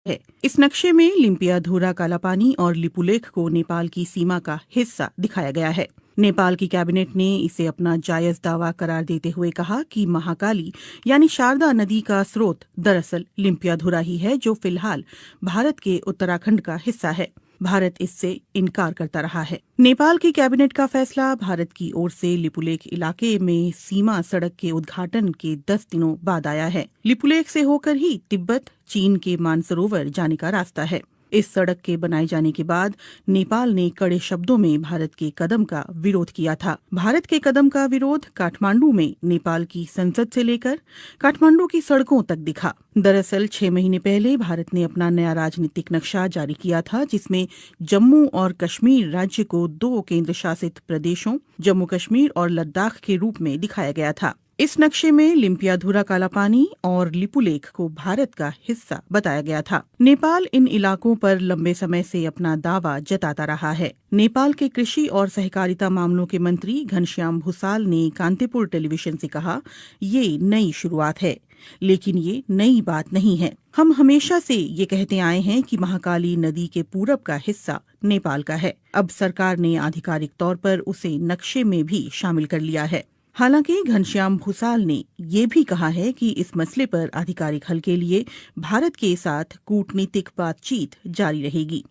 है। इस नक्शे में लिम्पियाधुरा, कालापानी और लिपुलेख को नेपाल की सीमा का हिस्सा दिखाया गया है। नेपाल की कैबिनेट ने इसे अपना जायज दावा करार देते हुए कहा कि महाकाली यानी शारदा नदी का स्रोत दरअसल लिम्पियाधुरा ही है, जो फिलहाल भारत के उत्तराखंड का हिस्सा है। भारत इससे इनकार करता रहा है। नेपाल की कैबिनेट का फैसला भारत की ओर से लिपुलेख इलाके में सीमा सड़क के उद्घाटन के 10 दिनों बाद आया है। लिपुलेख से होकर ही तिब्बत, चीन के मानसरोवर जाने का रास्ता है। इस सड़क के बनाए जाने के बाद नेपाल ने कड़े शब्दों में भारत के कदम का विरोध किया था। भारत के कदम का विरोध काठमांडू में नेपाल की संसद से लेकर काठमांडू की सड़कों तक दिखा। दरअसल 6 महीने पहले भारत ने अपना नया राजनीतिक नक्शा जारी किया था, जिसमें जम्मू और कश्मीर राज्य को 2 केंद्र शासित प्रदेशों जम्मू कश्मीर और लद्दाख के रूप में दिखाया गया था। इस नक्शे में लिम्पियाधुरा, कालापानी और लिपुलेख को भारत का हिस्सा बताया गया था। नेपाल इन इलाकों पर लंबे समय से अपना दावा जताता रहा है। नेपाल के कृषि और सहकारिता मामलों के मंत्री घनश्याम भूसाल ने कांतिपुर टेलीविजन से कहा, ये नई शुरुआत है, लेकिन ये नई बात नहीं है। हम हमेशा से ये कहते आए हैं कि महाकाली नदी के पूरब का हिस्सा नेपाल का है। अब सरकार ने आधिकारिक तौर पर उसे नक्शे में भी शामिल कर लिया है। हालांकि घनश्याम भूसाल ने ये भी कहा है कि इस मसले पर आधिकारिक हल के लिए भारत के साथ कूटनीतिक बातचीत जारी रहेगी।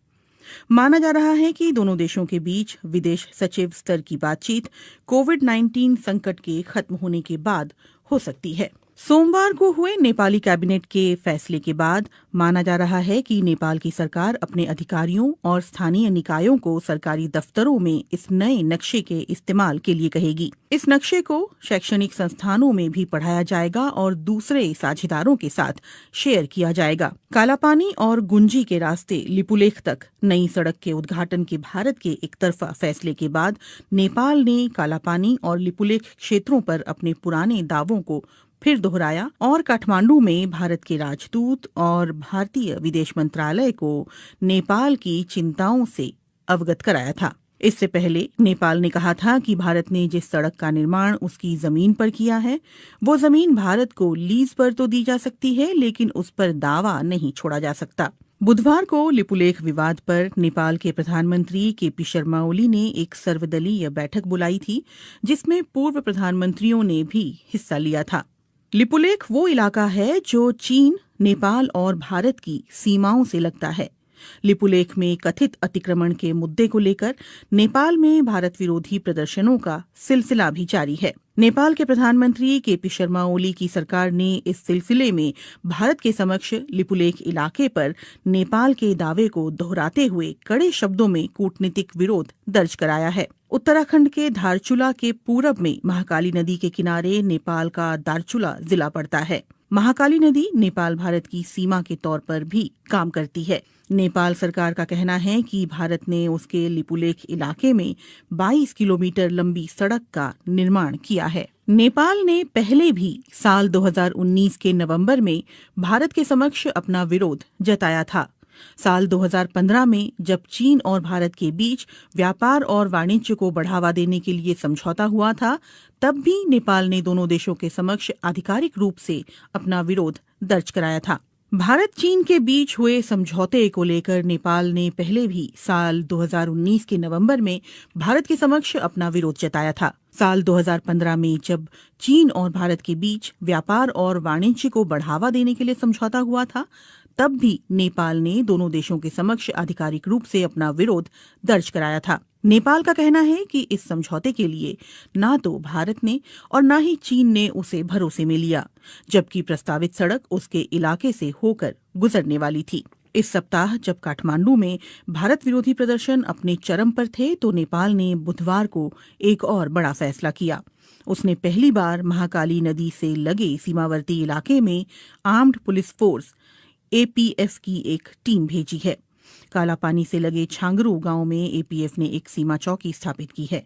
माना जा रहा है कि दोनों देशों के बीच विदेश सचिव स्तर की बातचीत कोविड-19 संकट के खत्म होने के बाद हो सकती है। सोमवार को हुए नेपाली कैबिनेट के फैसले के बाद माना जा रहा है कि नेपाल की सरकार अपने अधिकारियों और स्थानीय निकायों को सरकारी दफ्तरों में इस नए नक्शे के इस्तेमाल के लिए कहेगी। इस नक्शे को शैक्षणिक संस्थानों में भी पढ़ाया जाएगा और दूसरे साझेदारों के साथ शेयर किया जाएगा। कालापानी और गुंजी के रास्ते लिपुलेख तक नई सड़क के उद्घाटन के भारत के एकतरफा फैसले के बाद नेपाल ने कालापानी और लिपुलेख क्षेत्रों पर अपने पुराने दावों को फिर दोहराया और काठमांडू में भारत के राजदूत और भारतीय विदेश मंत्रालय को नेपाल की चिंताओं से अवगत कराया था। इससे पहले नेपाल ने कहा था कि भारत ने जिस सड़क का निर्माण उसकी जमीन पर किया है, वो जमीन भारत को लीज पर तो दी जा सकती है, लेकिन उस पर दावा नहीं छोड़ा जा सकता। बुधवार को लिपुलेख विवाद पर नेपाल के प्रधानमंत्री केपी शर्मा ओली ने एक सर्वदलीय बैठक बुलाई थी, जिसमें पूर्व प्रधानमंत्रियों ने भी हिस्सा लिया था। लिपुलेख वो इलाका है जो चीन, नेपाल और भारत की सीमाओं से लगता है। लिपुलेख में कथित अतिक्रमण के मुद्दे को लेकर नेपाल में भारत विरोधी प्रदर्शनों का सिलसिला भी जारी है। नेपाल के प्रधानमंत्री केपी शर्मा ओली की सरकार ने इस सिलसिले में भारत के समक्ष लिपुलेख इलाके पर नेपाल के दावे को दोहराते हुए कड़े शब्दों में कूटनीतिक विरोध दर्ज कराया है। उत्तराखंड के धारचूला के पूरब में महाकाली नदी के किनारे नेपाल का दारचूला जिला पड़ता है। महाकाली नदी नेपाल भारत की सीमा के तौर पर भी काम करती है। नेपाल सरकार का कहना है कि भारत ने उसके लिपुलेख इलाके में 22 किलोमीटर लंबी सड़क का निर्माण किया है। नेपाल ने पहले भी साल 2019 के नवंबर में भारत के समक्ष अपना विरोध जताया था। साल 2015 में जब चीन और भारत के बीच व्यापार और वाणिज्य को बढ़ावा देने के लिए समझौता हुआ था, तब भी नेपाल ने दोनों देशों के समक्ष आधिकारिक रूप से अपना विरोध दर्ज कराया था। भारत चीन के बीच हुए समझौते को लेकर नेपाल ने पहले भी साल 2019 के नवंबर में भारत के समक्ष अपना विरोध जताया था। साल 2015 में जब चीन और भारत के बीच व्यापार और वाणिज्य को बढ़ावा देने के लिए समझौता हुआ था, तब भी नेपाल ने दोनों देशों के समक्ष आधिकारिक रूप से अपना विरोध दर्ज कराया था। नेपाल का कहना है कि इस समझौते के लिए ना तो भारत ने और ना ही चीन ने उसे भरोसे में लिया, जबकि प्रस्तावित सड़क उसके इलाके से होकर गुजरने वाली थी। इस सप्ताह जब काठमांडू में भारत विरोधी प्रदर्शन अपने चरम पर थे, तो नेपाल ने बुधवार को एक और बड़ा फैसला किया। उसने पहली बार महाकाली नदी से लगे सीमावर्ती इलाके में आर्म्ड पुलिस फोर्स एपीएफ की एक टीम भेजी है। कालापानी से लगे छांगरू गांव में एपीएफ ने एक सीमा चौकी स्थापित की है।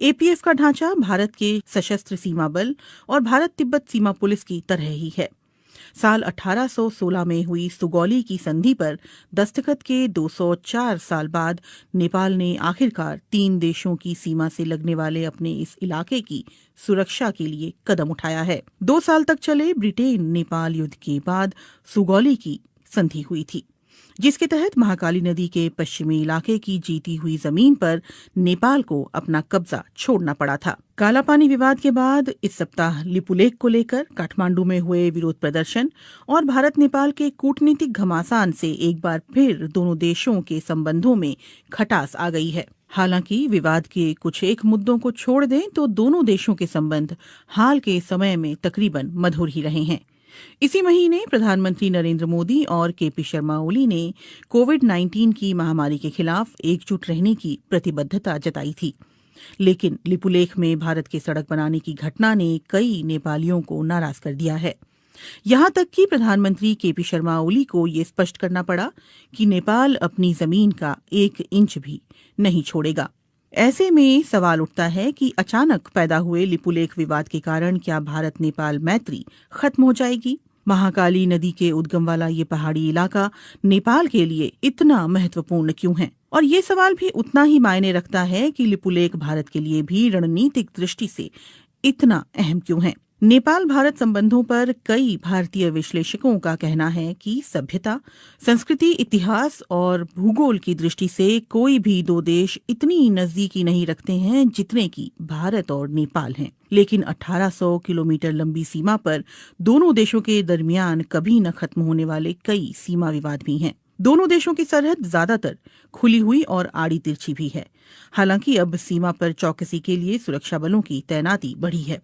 एपीएफ का ढांचा भारत के सशस्त्र सीमा बल और भारत तिब्बत सीमा पुलिस की तरह ही है। साल 1816 में हुई सुगौली की संधि पर दस्तखत के 204 साल बाद नेपाल ने आखिरकार 3 देशों की सीमा से लगने वाले अपने इस इलाके की सुरक्षा के लिए कदम उठाया है। 2 साल तक चले ब्रिटेन नेपाल युद्ध के बाद सुगौली की संधि हुई थी। जिसके तहत महाकाली नदी के पश्चिमी इलाके की जीती हुई जमीन पर नेपाल को अपना कब्जा छोड़ना पड़ा था। कालापानी विवाद के बाद इस सप्ताह लिपुलेख को लेकर काठमांडू में हुए विरोध प्रदर्शन और भारत नेपाल के कूटनीतिक घमासान से एक बार फिर दोनों देशों के संबंधों में खटास आ गई है। हालांकि विवाद के कुछ एक मुद्दों को छोड़ दें तो दोनों देशों के संबंध हाल के समय में तकरीबन मधुर ही रहे हैं। इसी महीने प्रधानमंत्री नरेंद्र मोदी और केपी शर्मा ओली ने कोविड-19 की महामारी के खिलाफ एकजुट रहने की प्रतिबद्धता जताई थी, लेकिन लिपुलेख में भारत के सड़क बनाने की घटना ने कई नेपालियों को नाराज कर दिया है। यहां तक कि प्रधानमंत्री केपी शर्मा ओली को ये स्पष्ट करना पड़ा कि नेपाल अपनी जमीन का 1 इंच भी नहीं छोड़ेगा। ऐसे में सवाल उठता है कि अचानक पैदा हुए लिपुलेख विवाद के कारण क्या भारत नेपाल मैत्री खत्म हो जाएगी? महाकाली नदी के उद्गम वाला ये पहाड़ी इलाका नेपाल के लिए इतना महत्वपूर्ण क्यों है? और ये सवाल भी उतना ही मायने रखता है कि लिपुलेख भारत के लिए भी रणनीतिक दृष्टि से इतना अहम क्यों है? नेपाल भारत संबंधों पर कई भारतीय विश्लेषकों का कहना है कि सभ्यता, संस्कृति, इतिहास और भूगोल की दृष्टि से कोई भी दो देश इतनी नजदीकी नहीं रखते हैं जितने कि भारत और नेपाल हैं। लेकिन 1800 किलोमीटर लंबी सीमा पर दोनों देशों के दरमियान कभी न खत्म होने वाले कई सीमा विवाद भी हैं। दोनों देशों की सरहद ज्यादातर खुली हुई और आड़ी तिरछी भी है। हालांकि अब सीमा पर चौकसी के लिए सुरक्षा बलों की तैनाती बढ़ी है।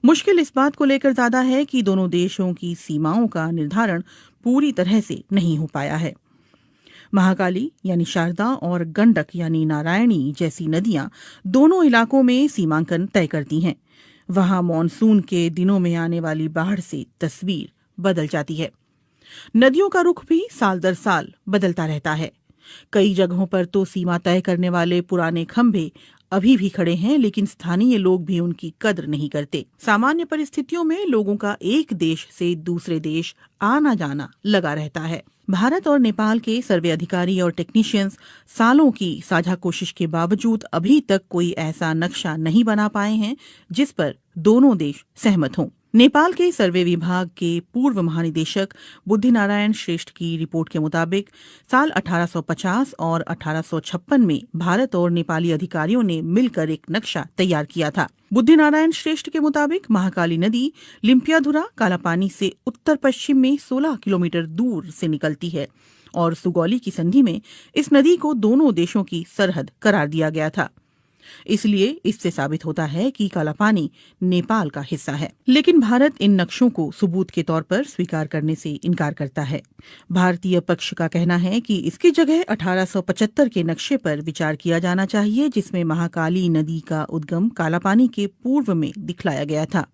मुश्किल इस बात को लेकर ज्यादा है कि दोनों देशों की सीमाओं का निर्धारण पूरी तरह से नहीं हो पाया है। महाकाली यानी शारदा और गंडक यानी नारायणी जैसी नदियां दोनों इलाकों में सीमांकन तय करती हैं। वहां मॉनसून के दिनों में आने वाली बाढ़ से तस्वीर बदल जाती है। नदियों का रुख भी साल दर साल बदलता रहता है। कई जगहों पर तो सीमा तय करने वाले पुराने खंभे अभी भी खड़े हैं, लेकिन स्थानीय लोग भी उनकी कद्र नहीं करते। सामान्य परिस्थितियों में लोगों का एक देश से दूसरे देश आना जाना लगा रहता है। भारत और नेपाल के सर्वे अधिकारी और टेक्नीशियंस सालों की साझा कोशिश के बावजूद अभी तक कोई ऐसा नक्शा नहीं बना पाए हैं जिस पर दोनों देश सहमत हों। नेपाल के सर्वे विभाग के पूर्व महानिदेशक बुद्धिनारायण श्रेष्ठ की रिपोर्ट के मुताबिक साल 1850 और 1856 में भारत और नेपाली अधिकारियों ने मिलकर एक नक्शा तैयार किया था। बुद्धिनारायण श्रेष्ठ के मुताबिक महाकाली नदी लिम्पियाधुरा कालापानी से उत्तर पश्चिम में 16 किलोमीटर दूर से निकलती है और सुगौली की संधि में इस नदी को दोनों देशों की सरहद करार दिया गया था। इसलिए इससे साबित होता है कि कालापानी नेपाल का हिस्सा है। लेकिन भारत इन नक्शों को सबूत के तौर पर स्वीकार करने से इनकार करता है। भारतीय पक्ष का कहना है कि इसकी जगह 1875 के नक्शे पर विचार किया जाना चाहिए, जिसमें महाकाली नदी का उद्गम कालापानी के पूर्व में दिखलाया गया था।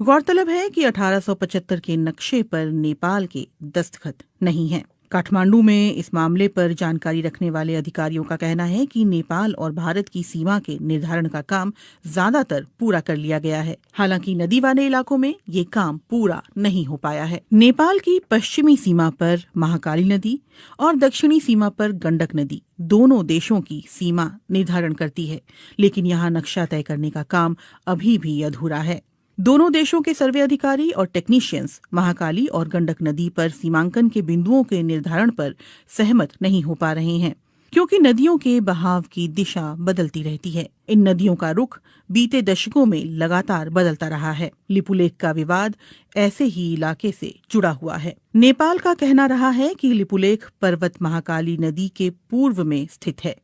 गौरतलब है कि 1875 के नक्शे पर नेपाल के दस्तखत नहीं हैं। काठमांडू में इस मामले पर जानकारी रखने वाले अधिकारियों का कहना है कि नेपाल और भारत की सीमा के निर्धारण का काम ज्यादातर पूरा कर लिया गया है। हालांकि नदी वाले इलाकों में ये काम पूरा नहीं हो पाया है। नेपाल की पश्चिमी सीमा पर महाकाली नदी और दक्षिणी सीमा पर गंडक नदी दोनों देशों की सीमा निर्धारण करती है, लेकिन यहाँ नक्शा तय करने का काम अभी भी अधूरा है। दोनों देशों के सर्वे अधिकारी और टेक्नीशियंस महाकाली और गंडक नदी पर सीमांकन के बिंदुओं के निर्धारण पर सहमत नहीं हो पा रहे हैं, क्योंकि नदियों के बहाव की दिशा बदलती रहती है। इन नदियों का रुख बीते दशकों में लगातार बदलता रहा है। लिपुलेख का विवाद ऐसे ही इलाके से जुड़ा हुआ है। नेपाल का कहना रहा है कि लिपुलेख पर्वत महाकाली नदी के पूर्व में स्थित है,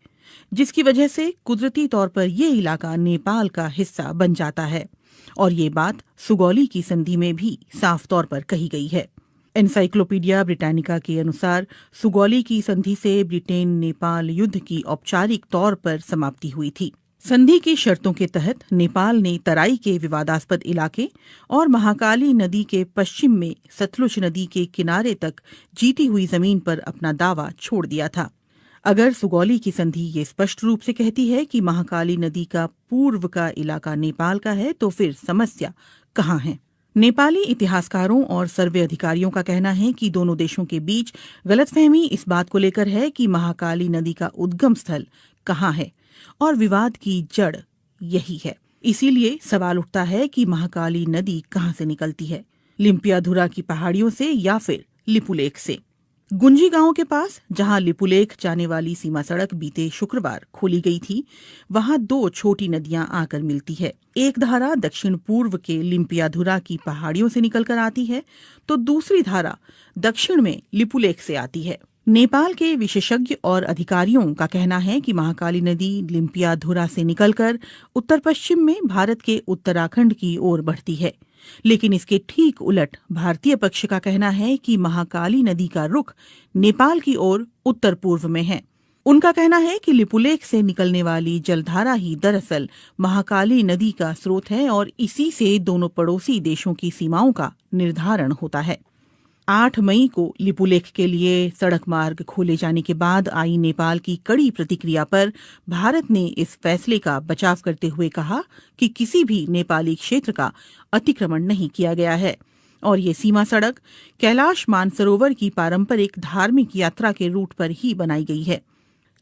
जिसकी वजह से कुदरती तौर पर ये इलाका नेपाल का हिस्सा बन जाता है। और ये बात सुगौली की संधि में भी साफ तौर पर कही गई है। एनसाइक्लोपीडिया ब्रिटानिका के अनुसार सुगौली की संधि से ब्रिटेन नेपाल युद्ध की औपचारिक तौर पर समाप्ति हुई थी। संधि की शर्तों के तहत नेपाल ने तराई के विवादास्पद इलाके और महाकाली नदी के पश्चिम में सतलुज नदी के किनारे तक जीती हुई जमीन पर अपना दावा छोड़ दिया था। अगर सुगौली की संधि ये स्पष्ट रूप से कहती है कि महाकाली नदी का पूर्व का इलाका नेपाल का है, तो फिर समस्या कहाँ है? नेपाली इतिहासकारों और सर्वे अधिकारियों का कहना है कि दोनों देशों के बीच गलतफहमी इस बात को लेकर है कि महाकाली नदी का उद्गम स्थल कहाँ है, और विवाद की जड़ यही है। इसीलिए सवाल उठता है कि महाकाली नदी कहाँ से निकलती है, लिम्पियाधुरा की पहाड़ियों से या फिर लिपुलेख से। गुंजी गांव के पास जहां लिपुलेख जाने वाली सीमा सड़क बीते शुक्रवार खोली गई थी, वहां दो छोटी नदियां आकर मिलती है। एक धारा दक्षिण पूर्व के लिम्पियाधुरा की पहाड़ियों से निकलकर आती है, तो दूसरी धारा दक्षिण में लिपुलेख से आती है। नेपाल के विशेषज्ञ और अधिकारियों का कहना है कि महाकाली नदी लिम्पियाधुरा से निकलकर उत्तर पश्चिम में भारत के उत्तराखंड की ओर बढ़ती है, लेकिन इसके ठीक उलट भारतीय पक्ष का कहना है कि महाकाली नदी का रुख नेपाल की ओर उत्तर पूर्व में है। उनका कहना है कि लिपुलेख से निकलने वाली जलधारा ही दरअसल महाकाली नदी का स्रोत है और इसी से दोनों पड़ोसी देशों की सीमाओं का निर्धारण होता है। 8 मई को लिपुलेख के लिए सड़क मार्ग खोले जाने के बाद आई नेपाल की कड़ी प्रतिक्रिया पर भारत ने इस फैसले का बचाव करते हुए कहा कि किसी भी नेपाली क्षेत्र का अतिक्रमण नहीं किया गया है और ये सीमा सड़क कैलाश मानसरोवर की पारंपरिक धार्मिक यात्रा के रूट पर ही बनाई गई है।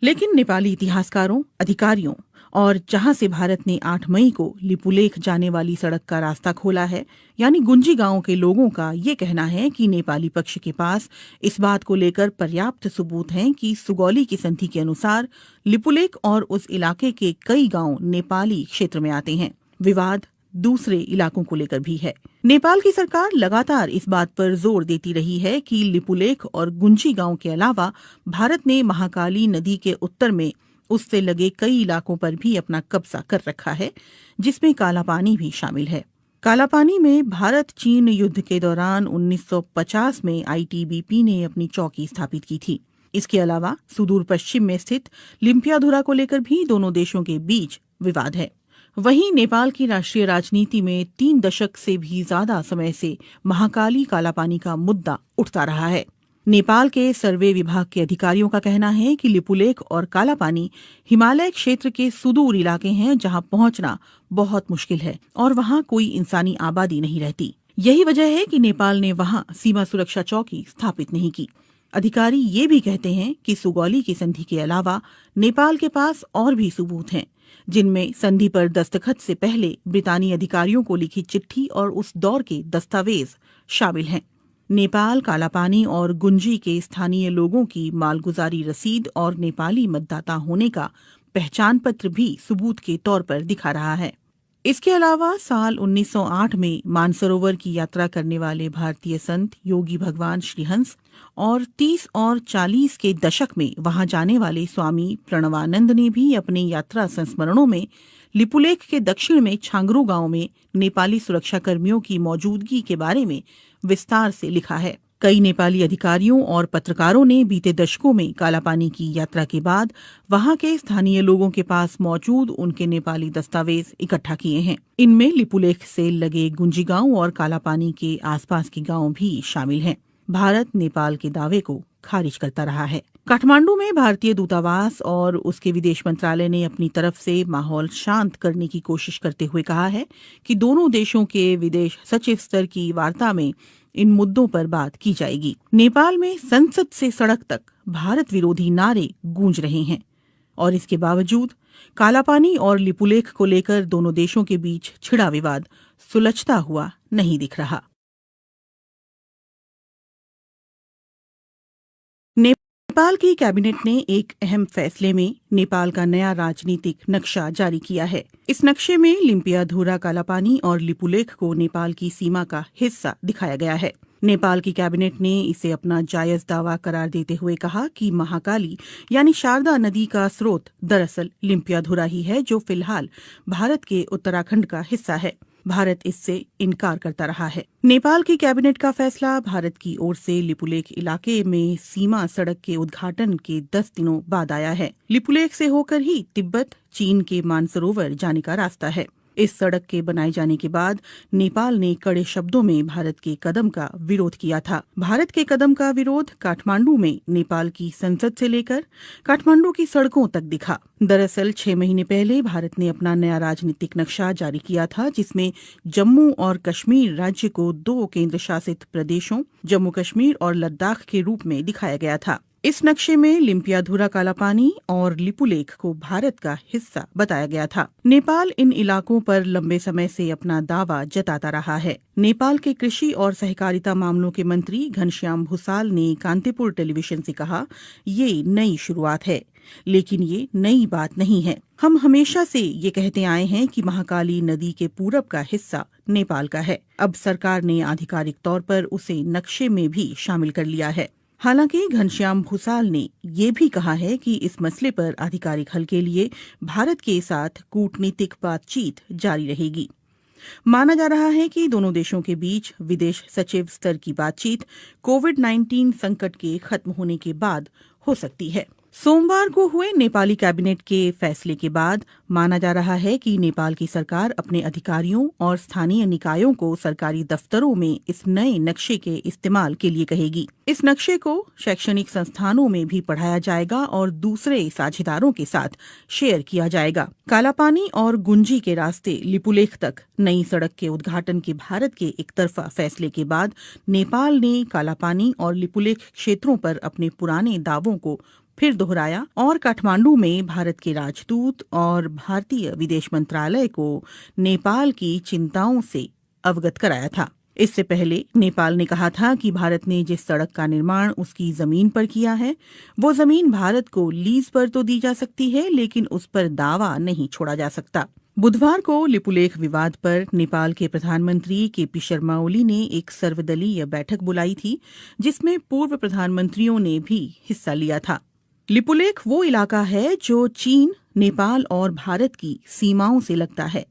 लेकिन नेपाली इतिहासकारों, अधिकारियों और जहां से भारत ने 8 मई को लिपुलेख जाने वाली सड़क का रास्ता खोला है, यानी गुंजी गांव के लोगों का ये कहना है कि नेपाली पक्ष के पास इस बात को लेकर पर्याप्त सबूत हैं कि सुगौली की संधि के अनुसार लिपुलेख और उस इलाके के कई गांव नेपाली क्षेत्र में आते हैं। विवाद दूसरे इलाकों को लेकर भी है। नेपाल की सरकार लगातार इस बात पर जोर देती रही है कि लिपुलेख और गुंजी गांव के अलावा भारत ने महाकाली नदी के उत्तर में उससे लगे कई इलाकों पर भी अपना कब्जा कर रखा है, जिसमें कालापानी भी शामिल है। कालापानी में भारत चीन युद्ध के दौरान 1950 में आईटीबीपी ने अपनी चौकी स्थापित की थी। इसके अलावा सुदूर पश्चिम में स्थित लिम्पियाधुरा को लेकर भी दोनों देशों के बीच विवाद है। वहीं नेपाल की राष्ट्रीय राजनीति में 3 दशक से भी ज्यादा समय से महाकाली कालापानी का मुद्दा उठता रहा है। नेपाल के सर्वे विभाग के अधिकारियों का कहना है कि लिपुलेख और कालापानी हिमालय क्षेत्र के सुदूर इलाके हैं जहां पहुंचना बहुत मुश्किल है और वहां कोई इंसानी आबादी नहीं रहती। यही वजह है कि नेपाल ने वहां सीमा सुरक्षा चौकी स्थापित नहीं की। अधिकारी ये भी कहते हैं कि सुगौली की संधि के अलावा नेपाल के पास और भी सबूत हैं, जिनमें संधि पर दस्तखत से पहले ब्रितानी अधिकारियों को लिखी चिट्ठी और उस दौर के दस्तावेज शामिल हैं। नेपाल कालापानी और गुंजी के स्थानीय लोगों की मालगुजारी रसीद और नेपाली मतदाता होने का पहचान पत्र भी सबूत के तौर पर दिखा रहा है। इसके अलावा साल 1908 में मानसरोवर की यात्रा करने वाले भारतीय संत योगी भगवान श्रीहंस और 30 और 40 के दशक में वहां जाने वाले स्वामी प्रणवानंद ने भी अपने यात्रा संस्मरणों में लिपुलेख के दक्षिण में छांगरू गांव में नेपाली सुरक्षा कर्मियों की मौजूदगी के बारे में विस्तार से लिखा है। कई नेपाली अधिकारियों और पत्रकारों ने बीते दशकों में कालापानी की यात्रा के बाद वहां के स्थानीय लोगों के पास मौजूद उनके नेपाली दस्तावेज इकट्ठा किए हैं। इनमें लिपुलेख से लगे गुंजी गांव और कालापानी के आसपास के गांव भी शामिल हैं। भारत नेपाल के दावे को खारिज करता रहा है। काठमांडू में भारतीय दूतावास और उसके विदेश मंत्रालय ने अपनी तरफ से माहौल शांत करने की कोशिश करते हुए कहा है कि दोनों देशों के विदेश सचिव स्तर की वार्ता में इन मुद्दों पर बात की जाएगी। नेपाल में संसद से सड़क तक भारत विरोधी नारे गूंज रहे हैं और इसके बावजूद कालापानी और लिपुलेख को लेकर दोनों देशों के बीच छिड़ा विवाद सुलझता हुआ नहीं दिख रहा। नेपाल की कैबिनेट ने एक अहम फैसले में नेपाल का नया राजनीतिक नक्शा जारी किया है। इस नक्शे में लिम्पियाधुरा कालापानी और लिपुलेख को नेपाल की सीमा का हिस्सा दिखाया गया है। नेपाल की कैबिनेट ने इसे अपना जायज दावा करार देते हुए कहा कि महाकाली यानी शारदा नदी का स्रोत दरअसल लिम्पियाधुरा ही है, जो फिलहाल भारत के उत्तराखंड का हिस्सा है। भारत इससे इनकार करता रहा है। नेपाल की कैबिनेट का फैसला भारत की ओर से लिपुलेख इलाके में सीमा सड़क के उद्घाटन के 10 दिनों बाद आया है। लिपुलेख से होकर ही तिब्बत, चीन के मानसरोवर जाने का रास्ता है। इस सड़क के बनाए जाने के बाद नेपाल ने कड़े शब्दों में भारत के कदम का विरोध किया था। भारत के कदम का विरोध काठमांडू में नेपाल की संसद से लेकर काठमांडू की सड़कों तक दिखा। दरअसल 6 महीने पहले भारत ने अपना नया राजनीतिक नक्शा जारी किया था, जिसमें जम्मू और कश्मीर राज्य को 2 केंद्र शासित प्रदेशों जम्मू कश्मीर और लद्दाख के रूप में दिखाया गया था। इस नक्शे में लिम्पियाधुरा कालापानी और लिपुलेख को भारत का हिस्सा बताया गया था। नेपाल इन इलाकों पर लंबे समय से अपना दावा जताता रहा है। नेपाल के कृषि और सहकारिता मामलों के मंत्री घनश्याम भूसाल ने कांतिपुर टेलीविजन से कहा, ये नई शुरुआत है, लेकिन ये नई बात नहीं है। हम हमेशा से ये कहते आए हैं कि महाकाली नदी के पूरब का हिस्सा नेपाल का है। अब सरकार ने आधिकारिक तौर पर उसे नक्शे में भी शामिल कर लिया है। हालांकि घनश्याम भूसाल ने ये भी कहा है कि इस मसले पर आधिकारिक हल के लिए भारत के साथ कूटनीतिक बातचीत जारी रहेगी। माना जा रहा है कि दोनों देशों के बीच विदेश सचिव स्तर की बातचीत कोविड-19 संकट के खत्म होने के बाद हो सकती है। सोमवार को हुए नेपाली कैबिनेट के फैसले के बाद माना जा रहा है कि नेपाल की सरकार अपने अधिकारियों और स्थानीय निकायों को सरकारी दफ्तरों में इस नए नक्शे के इस्तेमाल के लिए कहेगी। इस नक्शे को शैक्षणिक संस्थानों में भी पढ़ाया जाएगा और दूसरे साझेदारों के साथ शेयर किया जाएगा। कालापानी और गुंजी के रास्ते लिपुलेख तक नई सड़क के उद्घाटन के भारत के एकतरफा फैसले के बाद नेपाल ने कालापानी और लिपुलेख क्षेत्रों पर अपने पुराने दावों को फिर दोहराया और काठमांडू में भारत के राजदूत और भारतीय विदेश मंत्रालय को नेपाल की चिंताओं से अवगत कराया था। इससे पहले नेपाल ने कहा था कि भारत ने जिस सड़क का निर्माण उसकी जमीन पर किया है, वो जमीन भारत को लीज पर तो दी जा सकती है, लेकिन उस पर दावा नहीं छोड़ा जा सकता। बुधवार को लिपुलेख विवाद पर नेपाल के प्रधानमंत्री केपी शर्मा ओली ने एक सर्वदलीय बैठक बुलाई थी, जिसमें पूर्व प्रधानमंत्रियों ने भी हिस्सा लिया था। लिपुलेख वो इलाका है जो चीन, नेपाल और भारत की सीमाओं से लगता है।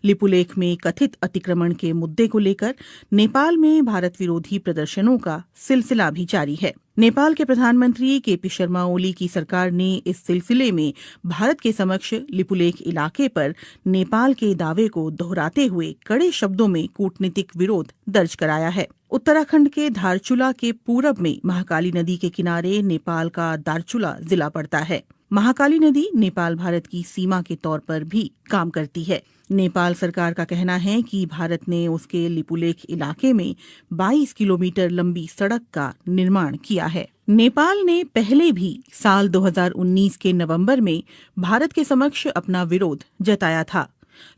लिपुलेख में कथित अतिक्रमण के मुद्दे को लेकर नेपाल में भारत विरोधी प्रदर्शनों का सिलसिला भी जारी है। नेपाल के प्रधानमंत्री केपी शर्मा ओली की सरकार ने इस सिलसिले में भारत के समक्ष लिपुलेख इलाके पर नेपाल के दावे को दोहराते हुए कड़े शब्दों में कूटनीतिक विरोध दर्ज कराया है। उत्तराखंड के धारचूला के पूरब में महाकाली नदी के किनारे नेपाल का दारचूला जिला पड़ता है। महाकाली नदी नेपाल भारत की सीमा के तौर पर भी काम करती है। नेपाल सरकार का कहना है कि भारत ने उसके लिपुलेख इलाके में 22 किलोमीटर लंबी सड़क का निर्माण किया है। नेपाल ने पहले भी साल 2019 के नवंबर में भारत के समक्ष अपना विरोध जताया था।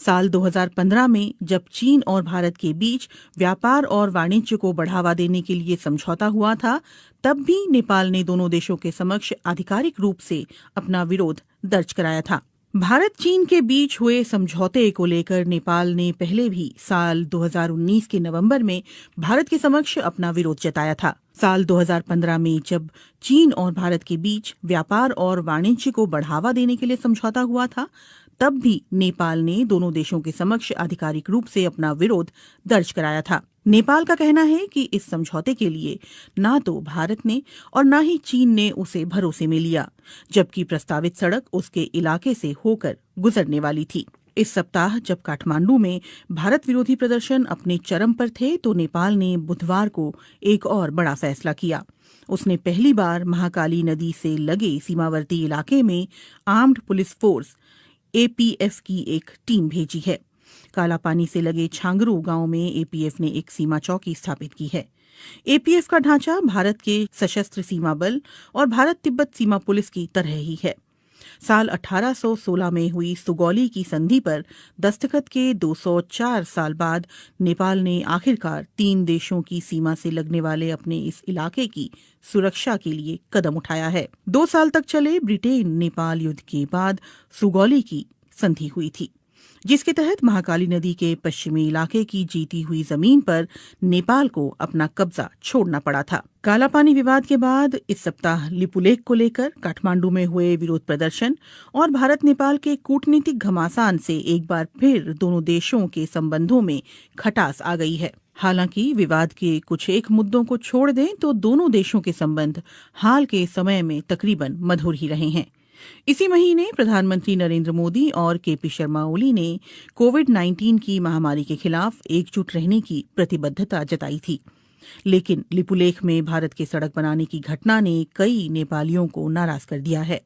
साल 2015 में जब चीन और भारत के बीच व्यापार और वाणिज्य को बढ़ावा देने के लिए समझौता हुआ था, तब भी नेपाल ने दोनों देशों के समक्ष आधिकारिक रूप से अपना विरोध दर्ज कराया था। भारत चीन के बीच हुए समझौते को लेकर नेपाल ने पहले भी साल 2019 के नवंबर में भारत के समक्ष अपना विरोध जताया था। साल 2015 में जब चीन और भारत के बीच व्यापार और वाणिज्य को बढ़ावा देने के लिए समझौता हुआ था, तब भी नेपाल ने दोनों देशों के समक्ष आधिकारिक रूप से अपना विरोध दर्ज कराया था। नेपाल का कहना है कि इस समझौते के लिए ना तो भारत ने और ना ही चीन ने उसे भरोसे में लिया, जबकि प्रस्तावित सड़क उसके इलाके से होकर गुजरने वाली थी। इस सप्ताह जब काठमांडू में भारत विरोधी प्रदर्शन अपने चरम पर थे, तो नेपाल ने बुधवार को एक और बड़ा फैसला किया। उसने पहली बार महाकाली नदी से लगे सीमावर्ती इलाके में आर्म्ड पुलिस फोर्स एपीएफ की एक टीम भेजी है। कालापानी से लगे छांगरू गांव में एपीएफ ने एक सीमा चौकी स्थापित की है। एपीएफ का ढांचा भारत के सशस्त्र सीमा बल और भारत तिब्बत सीमा पुलिस की तरह ही है। साल 1816 में हुई सुगौली की संधि पर दस्तखत के 204 साल बाद नेपाल ने आखिरकार 3 देशों की सीमा से लगने वाले अपने इस इलाके की सुरक्षा के लिए कदम उठाया है। 2 साल तक चले ब्रिटेन नेपाल युद्ध के बाद सुगौली की संधि हुई थी, जिसके तहत महाकाली नदी के पश्चिमी इलाके की जीती हुई जमीन पर नेपाल को अपना कब्जा छोड़ना पड़ा था। कालापानी विवाद के बाद इस सप्ताह लिपुलेख को लेकर काठमांडू में हुए विरोध प्रदर्शन और भारत नेपाल के कूटनीतिक घमासान से एक बार फिर दोनों देशों के संबंधों में खटास आ गई है। हालांकि विवाद के कुछ एक मुद्दों को छोड़ दें तो दोनों देशों के संबंध हाल के समय में तकरीबन मधुर ही रहे हैं। इसी महीने प्रधानमंत्री नरेंद्र मोदी और केपी शर्मा ओली ने कोविड-19 की महामारी के खिलाफ एकजुट रहने की प्रतिबद्धता जताई थी, लेकिन लिपुलेख में भारत के सड़क बनाने की घटना ने कई नेपालियों को नाराज कर दिया है।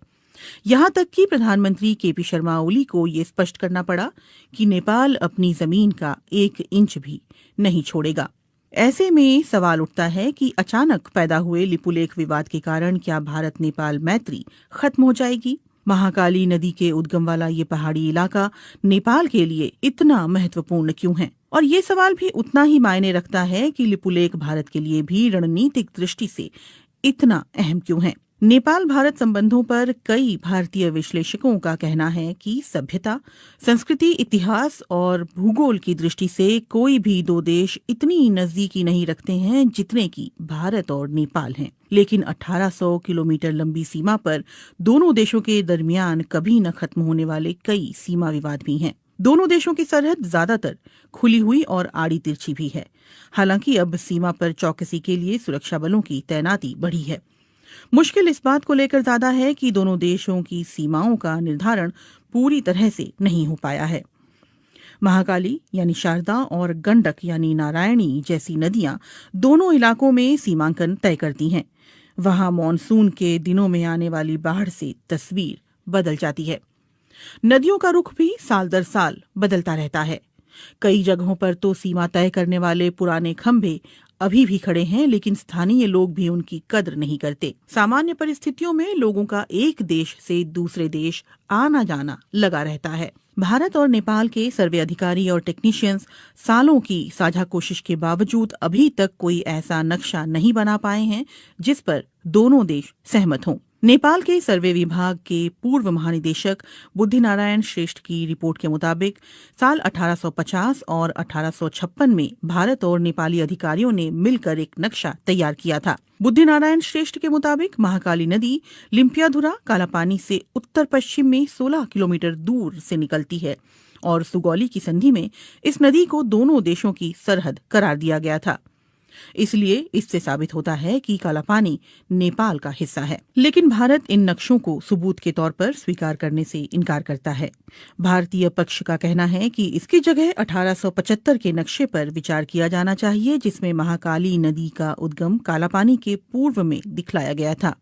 यहां तक कि प्रधानमंत्री केपी शर्मा ओली को ये स्पष्ट करना पड़ा कि नेपाल अपनी जमीन का 1 इंच भी नहीं छोड़ेगा। ऐसे में सवाल उठता है कि अचानक पैदा हुए लिपुलेख विवाद के कारण क्या भारत नेपाल मैत्री खत्म हो जाएगी? महाकाली नदी के उद्गम वाला ये पहाड़ी इलाका नेपाल के लिए इतना महत्वपूर्ण क्यों है? और ये सवाल भी उतना ही मायने रखता है कि लिपुलेख भारत के लिए भी रणनीतिक दृष्टि से इतना अहम क्यों है? नेपाल भारत संबंधों पर कई भारतीय विश्लेषकों का कहना है कि सभ्यता, संस्कृति, इतिहास और भूगोल की दृष्टि से कोई भी दो देश इतनी नजदीकी नहीं रखते हैं जितने कि भारत और नेपाल हैं। लेकिन 1800 किलोमीटर लंबी सीमा पर दोनों देशों के दरमियान कभी न खत्म होने वाले कई सीमा विवाद भी हैं। दोनों देशों की सरहद ज्यादातर खुली हुई और आड़ी तिरछी भी है। हालांकि अब सीमा पर चौकसी के लिए सुरक्षा बलों की तैनाती बढ़ी है। मुश्किल इस बात को लेकर ज्यादा है कि दोनों देशों की सीमाओं का निर्धारण पूरी तरह से नहीं हो पाया है। महाकाली यानी शारदा और गंडक यानी नारायणी जैसी नदियां दोनों इलाकों में सीमांकन तय करती हैं। वहां मॉनसून के दिनों में आने वाली बाढ़ से तस्वीर बदल जाती है। नदियों का रुख भी साल दर साल बदलता रहता है। कई जगहों पर तो सीमा तय करने वाले पुराने खंभे अभी भी खड़े हैं, लेकिन स्थानीय लोग भी उनकी कद्र नहीं करते। सामान्य परिस्थितियों में लोगों का एक देश से दूसरे देश आना जाना लगा रहता है। भारत और नेपाल के सर्वे अधिकारी और टेक्नीशियंस सालों की साझा कोशिश के बावजूद अभी तक कोई ऐसा नक्शा नहीं बना पाए हैं जिस पर दोनों देश सहमत हों। नेपाल के सर्वे विभाग के पूर्व महानिदेशक बुद्धिनारायण श्रेष्ठ की रिपोर्ट के मुताबिक साल 1850 और 1856 में भारत और नेपाली अधिकारियों ने मिलकर एक नक्शा तैयार किया था। बुद्धिनारायण श्रेष्ठ के मुताबिक महाकाली नदी लिम्पियाधुरा कालापानी से उत्तर पश्चिम में 16 किलोमीटर दूर से निकलती है और सुगौली की संधि में इस नदी को दोनों देशों की सरहद करार दिया गया था। इसलिए इससे साबित होता है कि कालापानी नेपाल का हिस्सा है। लेकिन भारत इन नक्शों को सबूत के तौर पर स्वीकार करने से इनकार करता है। भारतीय पक्ष का कहना है कि इसकी जगह 1875 के नक्शे पर विचार किया जाना चाहिए, जिसमें महाकाली नदी का उद्गम कालापानी के पूर्व में दिखलाया गया था।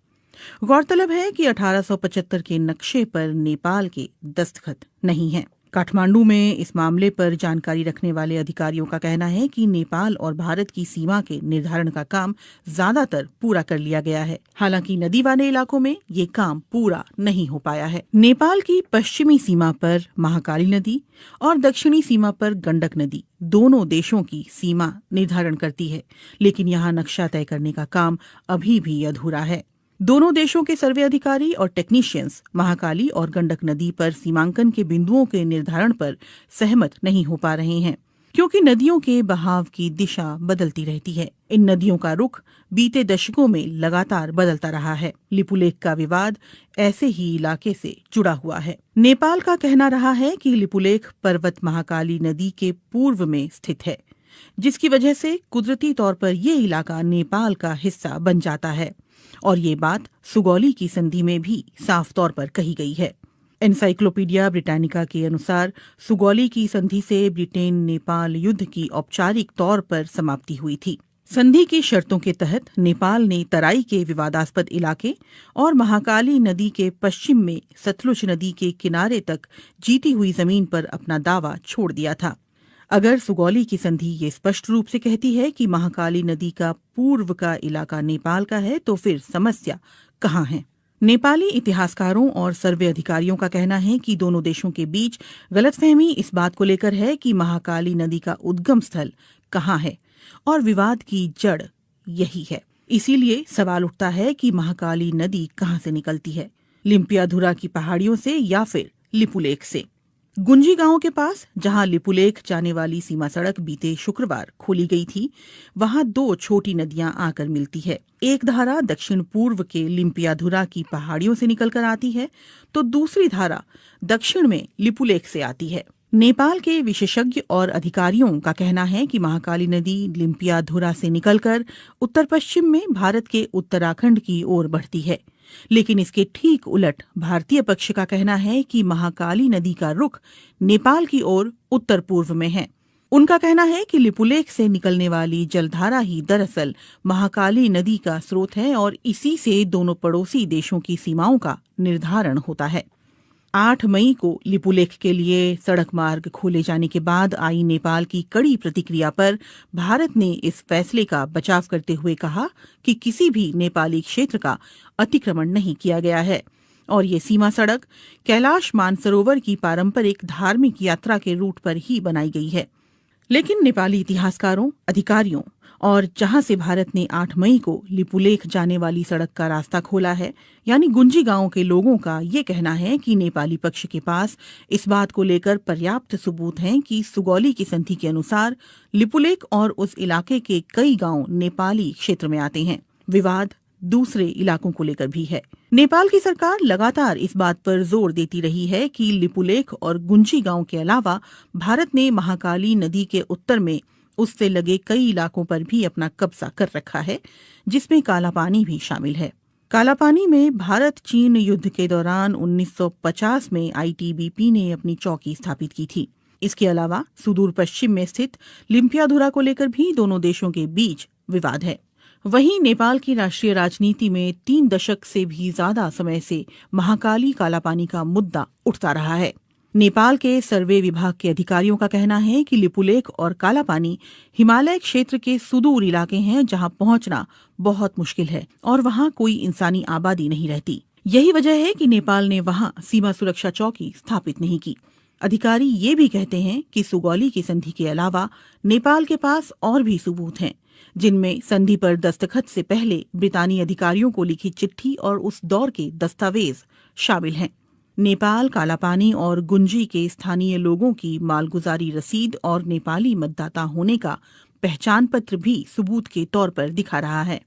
गौरतलब है कि 1875 के नक्शे पर नेपाल के दस्तखत नहीं हैं। काठमांडू में इस मामले पर जानकारी रखने वाले अधिकारियों का कहना है कि नेपाल और भारत की सीमा के निर्धारण का काम ज्यादातर पूरा कर लिया गया है। हालांकि नदी वाले इलाकों में ये काम पूरा नहीं हो पाया है। नेपाल की पश्चिमी सीमा पर महाकाली नदी और दक्षिणी सीमा पर गंडक नदी दोनों देशों की सीमा निर्धारण करती है, लेकिन यहाँ नक्शा तय करने का काम अभी भी अधूरा है। दोनों देशों के सर्वे अधिकारी और टेक्नीशियंस महाकाली और गंडक नदी पर सीमांकन के बिंदुओं के निर्धारण पर सहमत नहीं हो पा रहे हैं, क्योंकि नदियों के बहाव की दिशा बदलती रहती है। इन नदियों का रुख बीते दशकों में लगातार बदलता रहा है। लिपुलेख का विवाद ऐसे ही इलाके से जुड़ा हुआ है। नेपाल का कहना रहा है कि लिपुलेख पर्वत महाकाली नदी के पूर्व में स्थित है, जिसकी वजह से कुदरती तौर पर ये इलाका नेपाल का हिस्सा बन जाता है। और ये बात सुगौली की संधि में भी साफ तौर पर कही गई है। एनसाइक्लोपीडिया ब्रिटानिका के अनुसार सुगौली की संधि से ब्रिटेन नेपाल युद्ध की औपचारिक तौर पर समाप्ति हुई थी। संधि की शर्तों के तहत नेपाल ने तराई के विवादास्पद इलाके और महाकाली नदी के पश्चिम में सतलुज नदी के किनारे तक जीती हुई जमीन पर अपना दावा छोड़ दिया था। अगर सुगौली की संधि ये स्पष्ट रूप से कहती है कि महाकाली नदी का पूर्व का इलाका नेपाल का है, तो फिर समस्या कहाँ है? नेपाली इतिहासकारों और सर्वे अधिकारियों का कहना है कि दोनों देशों के बीच गलतफहमी इस बात को लेकर है कि महाकाली नदी का उद्गम स्थल कहाँ है, और विवाद की जड़ यही है। इसीलिए सवाल उठता है कि महाकाली नदी कहाँ से निकलती है, लिम्पियाधुरा की पहाड़ियों से या फिर लिपुलेख से? गुंजी गांव के पास जहां लिपुलेख जाने वाली सीमा सड़क बीते शुक्रवार खोली गई थी, वहां दो छोटी नदियां आकर मिलती है। एक धारा दक्षिण पूर्व के लिम्पियाधुरा की पहाड़ियों से निकलकर आती है, तो दूसरी धारा दक्षिण में लिपुलेख से आती है। नेपाल के विशेषज्ञ और अधिकारियों का कहना है कि महाकाली नदी लिम्पियाधुरा से निकलकर उत्तर पश्चिम में भारत के उत्तराखंड की ओर बढ़ती है, लेकिन इसके ठीक उलट भारतीय पक्ष का कहना है कि महाकाली नदी का रुख नेपाल की ओर उत्तर पूर्व में है। उनका कहना है कि लिपुलेख से निकलने वाली जलधारा ही दरअसल महाकाली नदी का स्रोत है और इसी से दोनों पड़ोसी देशों की सीमाओं का निर्धारण होता है। 8 मई को लिपुलेख के लिए सड़क मार्ग खोले जाने के बाद आई नेपाल की कड़ी प्रतिक्रिया पर भारत ने इस फैसले का बचाव करते हुए कहा कि किसी भी नेपाली क्षेत्र का अतिक्रमण नहीं किया गया है और ये सीमा सड़क कैलाश मानसरोवर की पारंपरिक धार्मिक यात्रा के रूट पर ही बनाई गई है। लेकिन नेपाली इतिहासकारों, अधिकारियों और जहां से भारत ने 8 मई को लिपुलेख जाने वाली सड़क का रास्ता खोला है, यानी गुंजी गांव के लोगों का ये कहना है कि नेपाली पक्ष के पास इस बात को लेकर पर्याप्त सबूत हैं कि सुगौली की संधि के अनुसार लिपुलेख और उस इलाके के कई गांव नेपाली क्षेत्र में आते हैं। विवाद दूसरे इलाकों को लेकर भी है। नेपाल की सरकार लगातार इस बात पर जोर देती रही है कि लिपुलेख और गुंजी गांव के अलावा भारत ने महाकाली नदी के उत्तर में उससे लगे कई इलाकों पर भी अपना कब्जा कर रखा है, जिसमें कालापानी भी शामिल है। कालापानी में भारत चीन युद्ध के दौरान 1950 में आईटीबीपी ने अपनी चौकी स्थापित की थी। इसके अलावा सुदूर पश्चिम में स्थित लिम्पियाधुरा को लेकर भी दोनों देशों के बीच विवाद है। वहीं नेपाल की राष्ट्रीय राजनीति में 3 दशक से भी ज्यादा समय से महाकाली कालापानी का मुद्दा उठता रहा है। नेपाल के सर्वे विभाग के अधिकारियों का कहना है कि लिपुलेख और कालापानी हिमालय क्षेत्र के सुदूर इलाके हैं जहां पहुंचना बहुत मुश्किल है और वहां कोई इंसानी आबादी नहीं रहती। यही वजह है कि नेपाल ने वहां सीमा सुरक्षा चौकी स्थापित नहीं की। अधिकारी ये भी कहते हैं कि सुगौली की संधि के अलावा नेपाल के पास और भी सबूत हैं, जिनमें संधि पर दस्तखत से पहले ब्रितानी अधिकारियों को लिखी चिट्ठी और उस दौर के दस्तावेज शामिल हैं। नेपाल कालापानी और गुंजी के स्थानीय लोगों की मालगुजारी रसीद और नेपाली मतदाता होने का पहचान पत्र भी सबूत के तौर पर दिखा रहा है।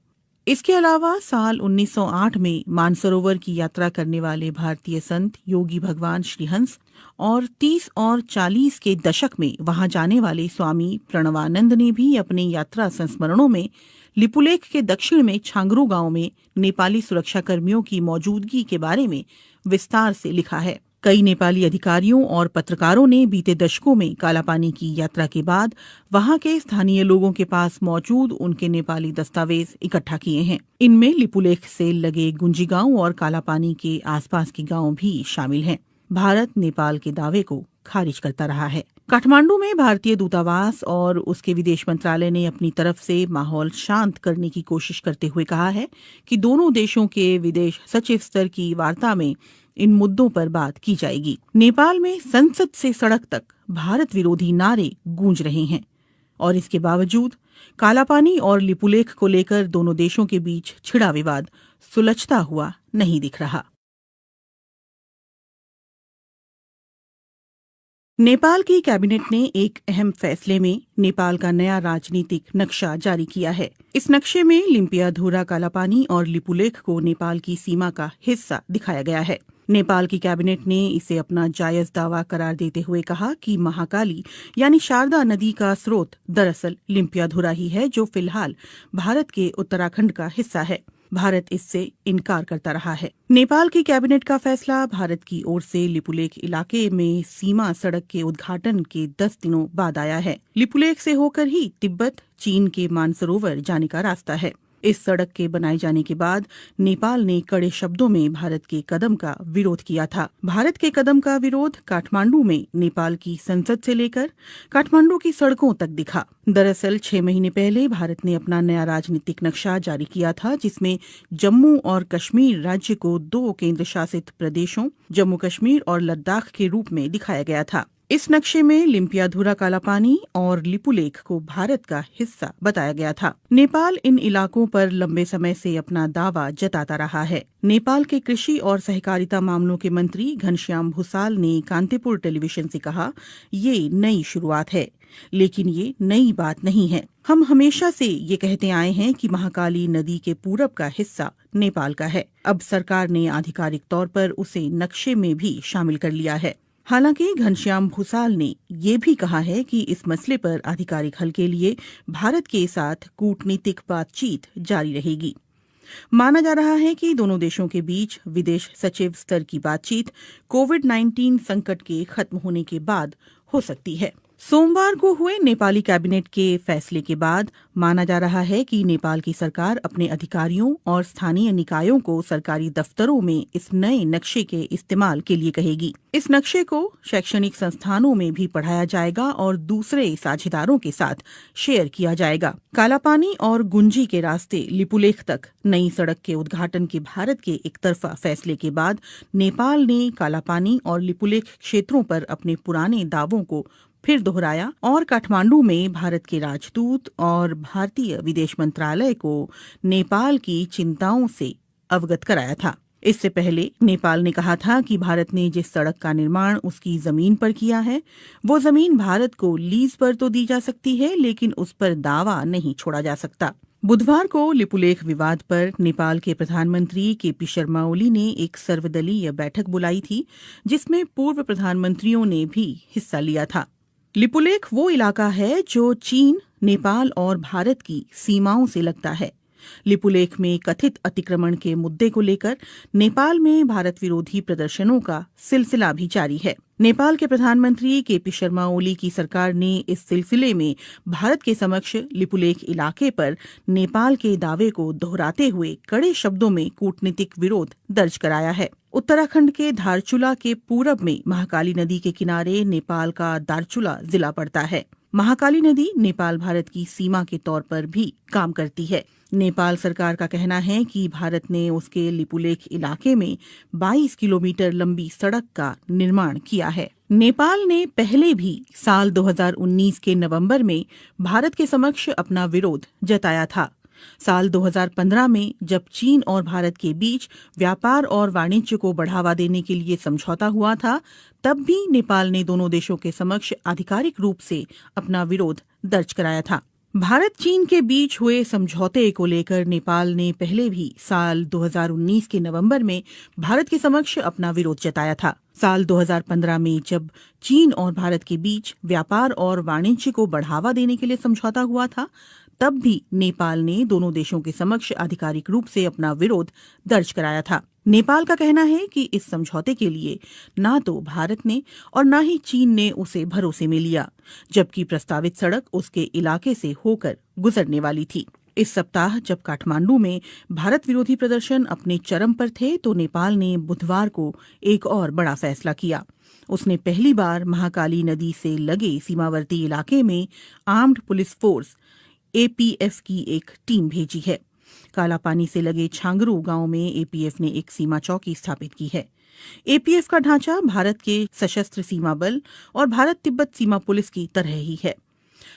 इसके अलावा साल 1908 में मानसरोवर की यात्रा करने वाले भारतीय संत योगी भगवान श्रीहंस और 30 और 40 के दशक में वहां जाने वाले स्वामी प्रणवानंद ने भी अपने यात्रा संस्मरणों में लिपुलेख के दक्षिण में छांगरू गांव में नेपाली सुरक्षा कर्मियों की मौजूदगी के बारे में विस्तार से लिखा है। कई नेपाली अधिकारियों और पत्रकारों ने बीते दशकों में कालापानी की यात्रा के बाद वहां के स्थानीय लोगों के पास मौजूद उनके नेपाली दस्तावेज इकट्ठा किए हैं। इनमें लिपुलेख से लगे गुंजी गांव और कालापानी के आसपास के गांव भी शामिल हैं। भारत नेपाल के दावे को खारिज करता रहा है। काठमांडू में भारतीय दूतावास और उसके विदेश मंत्रालय ने अपनी तरफ से माहौल शांत करने की कोशिश करते हुए कहा है कि दोनों देशों के विदेश सचिव स्तर की वार्ता में इन मुद्दों पर बात की जाएगी। नेपाल में संसद से सड़क तक भारत विरोधी नारे गूंज रहे हैं और इसके बावजूद कालापानी और लिपुलेख को लेकर दोनों देशों के बीच छिड़ा विवाद सुलझता हुआ नहीं दिख रहा। नेपाल की कैबिनेट ने एक अहम फैसले में नेपाल का नया राजनीतिक नक्शा जारी किया है। इस नक्शे में लिम्पियाधुरा कालापानी और लिपुलेख को नेपाल की सीमा का हिस्सा दिखाया गया है। नेपाल की कैबिनेट ने इसे अपना जायज दावा करार देते हुए कहा कि महाकाली यानी शारदा नदी का स्रोत दरअसल लिम्पियाधुरा ही है, जो फिलहाल भारत के उत्तराखंड का हिस्सा है। भारत इससे इनकार करता रहा है। नेपाल की कैबिनेट का फैसला भारत की ओर से लिपुलेख इलाके में सीमा सड़क के उद्घाटन के 10 दिनों बाद आया है। लिपुलेख से होकर ही तिब्बत चीन के मानसरोवर जाने का रास्ता है। इस सड़क के बनाए जाने के बाद नेपाल ने कड़े शब्दों में भारत के कदम का विरोध किया था। भारत के कदम का विरोध काठमांडू में नेपाल की संसद से लेकर काठमांडू की सड़कों तक दिखा। दरअसल 6 महीने पहले भारत ने अपना नया राजनीतिक नक्शा जारी किया था, जिसमें जम्मू और कश्मीर राज्य को 2 केंद्र शासित प्रदेशों जम्मू कश्मीर और लद्दाख के रूप में दिखाया गया था। इस नक्शे में लिम्पियाधुरा कालापानी और लिपुलेख को भारत का हिस्सा बताया गया था। नेपाल इन इलाकों पर लंबे समय से अपना दावा जताता रहा है। नेपाल के कृषि और सहकारिता मामलों के मंत्री घनश्याम भूसाल ने कांतिपुर टेलीविजन से कहा, ये नई शुरुआत है, लेकिन ये नई बात नहीं है। हम हमेशा से ये कहते आए हैं कि महाकाली नदी के पूरब का हिस्सा नेपाल का है। अब सरकार ने आधिकारिक तौर पर उसे नक्शे में भी शामिल कर लिया है। हालांकि घनश्याम भूसाल ने ये भी कहा है कि इस मसले पर आधिकारिक हल के लिए भारत के साथ कूटनीतिक बातचीत जारी रहेगी। माना जा रहा है कि दोनों देशों के बीच विदेश सचिव स्तर की बातचीत कोविड-19 संकट के खत्म होने के बाद हो सकती है। सोमवार को हुए नेपाली कैबिनेट के फैसले के बाद माना जा रहा है कि नेपाल की सरकार अपने अधिकारियों और स्थानीय निकायों को सरकारी दफ्तरों में इस नए नक्शे के इस्तेमाल के लिए कहेगी। इस नक्शे को शैक्षणिक संस्थानों में भी पढ़ाया जाएगा और दूसरे साझेदारों के साथ शेयर किया जाएगा। कालापानी और गुंजी के रास्ते लिपुलेख तक नई सड़क के उद्घाटन के भारत के एक तरफा फैसले के बाद नेपाल ने कालापानी और लिपुलेख क्षेत्रों पर अपने पुराने दावों को फिर दोहराया और काठमांडू में भारत के राजदूत और भारतीय विदेश मंत्रालय को नेपाल की चिंताओं से अवगत कराया था। इससे पहले नेपाल ने कहा था कि भारत ने जिस सड़क का निर्माण उसकी जमीन पर किया है वो जमीन भारत को लीज पर तो दी जा सकती है, लेकिन उस पर दावा नहीं छोड़ा जा सकता। बुधवार को लिपुलेख विवाद पर नेपाल के प्रधानमंत्री केपी शर्मा ओली ने एक सर्वदलीय बैठक बुलाई थी, जिसमें पूर्व प्रधानमंत्रियों ने भी हिस्सा लिया था। लिपुलेख वो इलाका है जो चीन, नेपाल और भारत की सीमाओं से लगता है। लिपुलेख में कथित अतिक्रमण के मुद्दे को लेकर नेपाल में भारत विरोधी प्रदर्शनों का सिलसिला भी जारी है। नेपाल के प्रधानमंत्री केपी शर्मा ओली की सरकार ने इस सिलसिले में भारत के समक्ष लिपुलेख इलाके पर नेपाल के दावे को दोहराते हुए कड़े शब्दों में कूटनीतिक विरोध दर्ज कराया है। उत्तराखंड के धारचूला के पूरब में महाकाली नदी के किनारे नेपाल का दारचूला जिला पड़ता है। महाकाली नदी नेपाल भारत की सीमा के तौर पर भी काम करती है। नेपाल सरकार का कहना है कि भारत ने उसके लिपुलेख इलाके में 22 किलोमीटर लंबी सड़क का निर्माण किया है। नेपाल ने पहले भी साल 2019 के नवंबर में भारत के समक्ष अपना विरोध जताया था। साल 2015 में जब चीन और भारत के बीच व्यापार और वाणिज्य को बढ़ावा देने के लिए समझौता हुआ था, तब भी नेपाल ने दोनों देशों के समक्ष आधिकारिक रूप से अपना विरोध दर्ज कराया था। भारत चीन के बीच हुए समझौते को लेकर नेपाल ने पहले भी साल 2019 के नवंबर में भारत के समक्ष अपना विरोध जताया था। साल 2015 में जब चीन और भारत के बीच व्यापार और वाणिज्य को बढ़ावा देने के लिए समझौता हुआ था, तब भी नेपाल ने दोनों देशों के समक्ष आधिकारिक रूप से अपना विरोध दर्ज कराया था। नेपाल का कहना है कि इस समझौते के लिए ना तो भारत ने और ना ही चीन ने उसे भरोसे में लिया, जबकि प्रस्तावित सड़क उसके इलाके से होकर गुजरने वाली थी। इस सप्ताह जब काठमांडू में भारत विरोधी प्रदर्शन अपने चरम पर थे, तो नेपाल ने बुधवार को एक और बड़ा फैसला किया। उसने पहली बार महाकाली नदी से लगे सीमावर्ती इलाके में आर्म्ड पुलिस फोर्स एपीएफ की एक टीम भेजी है। कालापानी से लगे छांगरू गांव में एपीएफ ने एक सीमा चौकी स्थापित की है। एपीएफ का ढांचा भारत के सशस्त्र सीमा बल और भारत तिब्बत सीमा पुलिस की तरह ही है।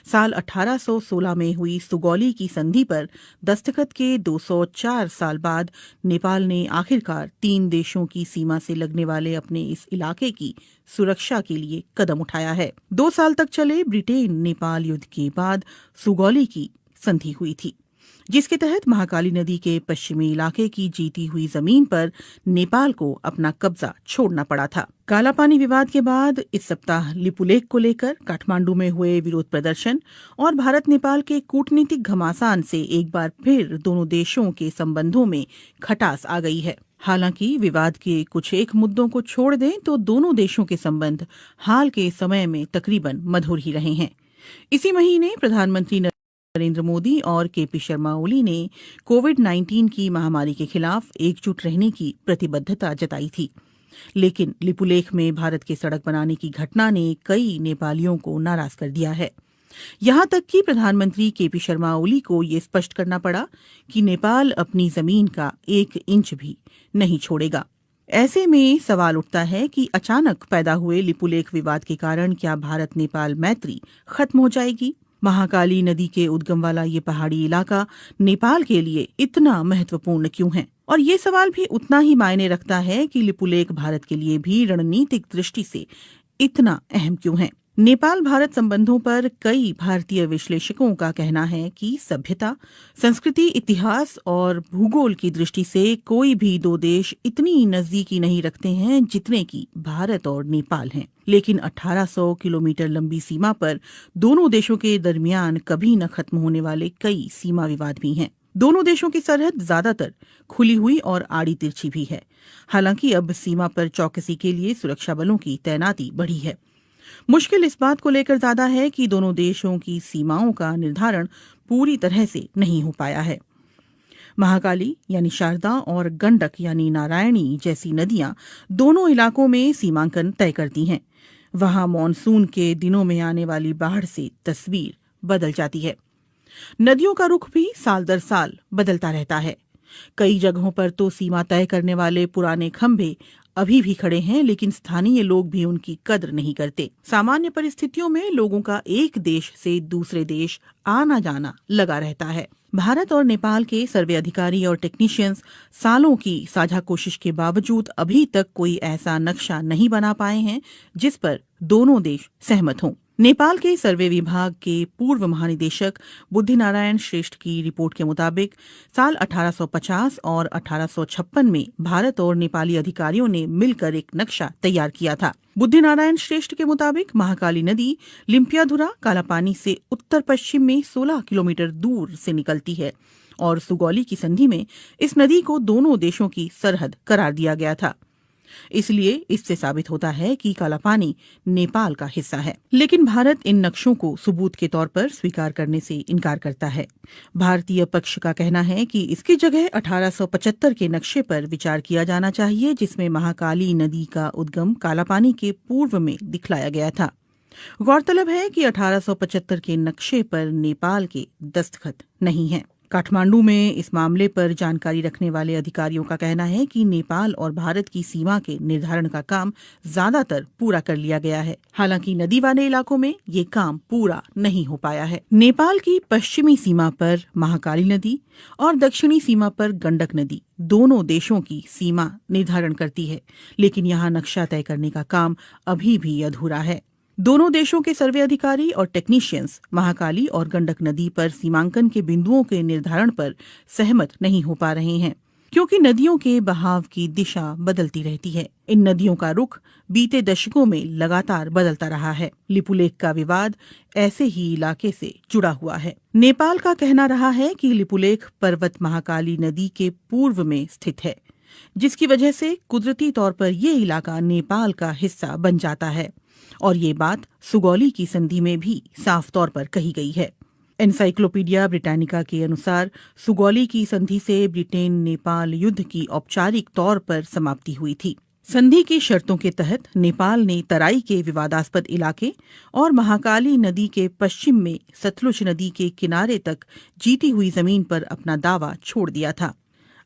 साल 1816 में हुई सुगौली की संधि पर दस्तखत के 204 साल बाद नेपाल ने आखिरकार 3 देशों की सीमा से लगने वाले अपने इस इलाके की सुरक्षा के लिए कदम उठाया है। 2 साल तक चले ब्रिटेन नेपाल युद्ध के बाद सुगौली की संधि हुई थी, जिसके तहत महाकाली नदी के पश्चिमी इलाके की जीती हुई जमीन पर नेपाल को अपना कब्जा छोड़ना पड़ा था। कालापानी विवाद के बाद इस सप्ताह लिपुलेख को लेकर काठमांडू में हुए विरोध प्रदर्शन और भारत नेपाल के कूटनीतिक घमासान से एक बार फिर दोनों देशों के संबंधों में खटास आ गई है। हालांकि विवाद के कुछ एक मुद्दों को छोड़ दें तो दोनों देशों के संबंध हाल के समय में तकरीबन मधुर ही रहे हैं। इसी महीने प्रधानमंत्री नरेंद्र मोदी और केपी शर्मा ओली ने कोविड-19 की महामारी के खिलाफ एकजुट रहने की प्रतिबद्धता जताई थी, लेकिन लिपुलेख में भारत के सड़क बनाने की घटना ने कई नेपालियों को नाराज कर दिया है। यहां तक कि प्रधानमंत्री केपी शर्मा ओली को ये स्पष्ट करना पड़ा कि नेपाल अपनी जमीन का 1 इंच भी नहीं छोड़ेगा। ऐसे में सवाल उठता है कि अचानक पैदा हुए लिपुलेख विवाद के कारण क्या भारत नेपाल मैत्री खत्म हो जाएगी? महाकाली नदी के उद्गम वाला ये पहाड़ी इलाका नेपाल के लिए इतना महत्वपूर्ण क्यों है? और ये सवाल भी उतना ही मायने रखता है कि लिपुलेख भारत के लिए भी रणनीतिक दृष्टि से इतना अहम क्यों है? नेपाल भारत संबंधों पर कई भारतीय विश्लेषकों का कहना है कि सभ्यता, संस्कृति, इतिहास और भूगोल की दृष्टि से कोई भी 2 देश इतनी नजदीकी नहीं रखते हैं जितने कि भारत और नेपाल हैं। लेकिन 1800 किलोमीटर लंबी सीमा पर दोनों देशों के दरमियान कभी न खत्म होने वाले कई सीमा विवाद भी हैं। दोनों देशों की सरहद ज्यादातर खुली हुई और आड़ी तिरछी भी है। हालांकि अब सीमा पर चौकसी के लिए सुरक्षा बलों की तैनाती बढ़ी है। मुश्किल इस बात को लेकर ज्यादा है कि दोनों देशों की सीमाओं का निर्धारण पूरी तरह से नहीं हो पाया है। महाकाली यानी शारदा और गंडक यानी नारायणी जैसी नदियां दोनों इलाकों में सीमांकन तय करती हैं। वहां मॉनसून के दिनों में आने वाली बाढ़ से तस्वीर बदल जाती है। नदियों का रुख भी साल दर साल बदलता रहता है। कई जगहों पर तो सीमा तय करने वाले पुराने खंभे अभी भी खड़े हैं, लेकिन स्थानीय लोग भी उनकी कद्र नहीं करते। सामान्य परिस्थितियों में लोगों का एक देश से दूसरे देश आना जाना लगा रहता है। भारत और नेपाल के सर्वे अधिकारी और टेक्नीशियंस सालों की साझा कोशिश के बावजूद अभी तक कोई ऐसा नक्शा नहीं बना पाए हैं जिस पर दोनों देश सहमत हों। नेपाल के सर्वे विभाग के पूर्व महानिदेशक बुद्धिनारायण श्रेष्ठ की रिपोर्ट के मुताबिक साल 1850 और 1856 में भारत और नेपाली अधिकारियों ने मिलकर एक नक्शा तैयार किया था। बुद्धिनारायण श्रेष्ठ के मुताबिक महाकाली नदी लिम्पियाधुरा कालापानी से उत्तर पश्चिम में 16 किलोमीटर दूर से निकलती है और सुगौली की संधि में इस नदी को दोनों देशों की सरहद करार दिया गया था। इसलिए इससे साबित होता है कि कालापानी नेपाल का हिस्सा है। लेकिन भारत इन नक्शों को सबूत के तौर पर स्वीकार करने से इनकार करता है। भारतीय पक्ष का कहना है कि इसकी जगह 1875 के नक्शे पर विचार किया जाना चाहिए, जिसमें महाकाली नदी का उद्गम कालापानी के पूर्व में दिखलाया गया था। गौरतलब है कि 1875 के नक्शे पर नेपाल के दस्तखत नहीं हैं। काठमांडू में इस मामले पर जानकारी रखने वाले अधिकारियों का कहना है कि नेपाल और भारत की सीमा के निर्धारण का काम ज्यादातर पूरा कर लिया गया है। हालांकि नदी वाले इलाकों में ये काम पूरा नहीं हो पाया है। नेपाल की पश्चिमी सीमा पर महाकाली नदी और दक्षिणी सीमा पर गंडक नदी दोनों देशों की सीमा निर्धारण करती है, लेकिन यहाँ नक्शा तय करने का काम अभी भी अधूरा है। दोनों देशों के सर्वे अधिकारी और टेक्नीशियंस महाकाली और गंडक नदी पर सीमांकन के बिंदुओं के निर्धारण पर सहमत नहीं हो पा रहे हैं, क्योंकि नदियों के बहाव की दिशा बदलती रहती है। इन नदियों का रुख बीते दशकों में लगातार बदलता रहा है। लिपुलेख का विवाद ऐसे ही इलाके से जुड़ा हुआ है। नेपाल का कहना रहा है कि लिपुलेख पर्वत महाकाली नदी के पूर्व में स्थित है, जिसकी वजह से कुदरती तौर पर ये इलाका नेपाल का हिस्सा बन जाता है, और ये बात सुगौली की संधि में भी साफ तौर पर कही गई है। एनसाइक्लोपीडिया ब्रिटानिका के अनुसार सुगौली की संधि से ब्रिटेन नेपाल युद्ध की औपचारिक तौर पर समाप्ति हुई थी। संधि की शर्तों के तहत नेपाल ने तराई के विवादास्पद इलाके और महाकाली नदी के पश्चिम में सतलुज नदी के किनारे तक जीती हुई जमीन पर अपना दावा छोड़ दिया था।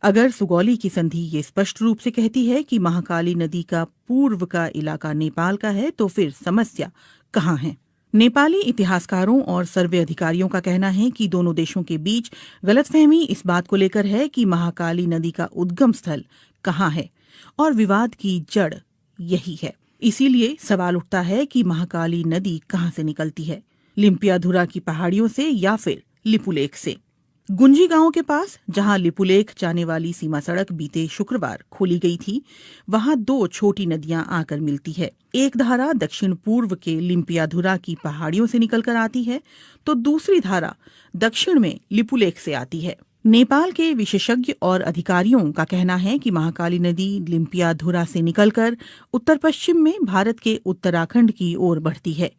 अगर सुगौली की संधि ये स्पष्ट रूप से कहती है कि महाकाली नदी का पूर्व का इलाका नेपाल का है, तो फिर समस्या कहाँ है? नेपाली इतिहासकारों और सर्वे अधिकारियों का कहना है कि दोनों देशों के बीच गलतफहमी इस बात को लेकर है कि महाकाली नदी का उद्गम स्थल कहाँ है, और विवाद की जड़ यही है। इसीलिए सवाल उठता है कि महाकाली नदी कहाँ से निकलती है, लिम्पियाधुरा की पहाड़ियों से या फिर लिपुलेख से। गुंजी गांव के पास जहां लिपुलेख जाने वाली सीमा सड़क बीते शुक्रवार खोली गई थी, वहां दो छोटी नदियां आकर मिलती है। एक धारा दक्षिण पूर्व के लिम्पियाधुरा की पहाड़ियों से निकलकर आती है, तो दूसरी धारा दक्षिण में लिपुलेख से आती है। नेपाल के विशेषज्ञ और अधिकारियों का कहना है कि महाकाली नदी लिम्पियाधुरा से निकलकर उत्तर पश्चिम में भारत के उत्तराखंड की ओर बढ़ती है,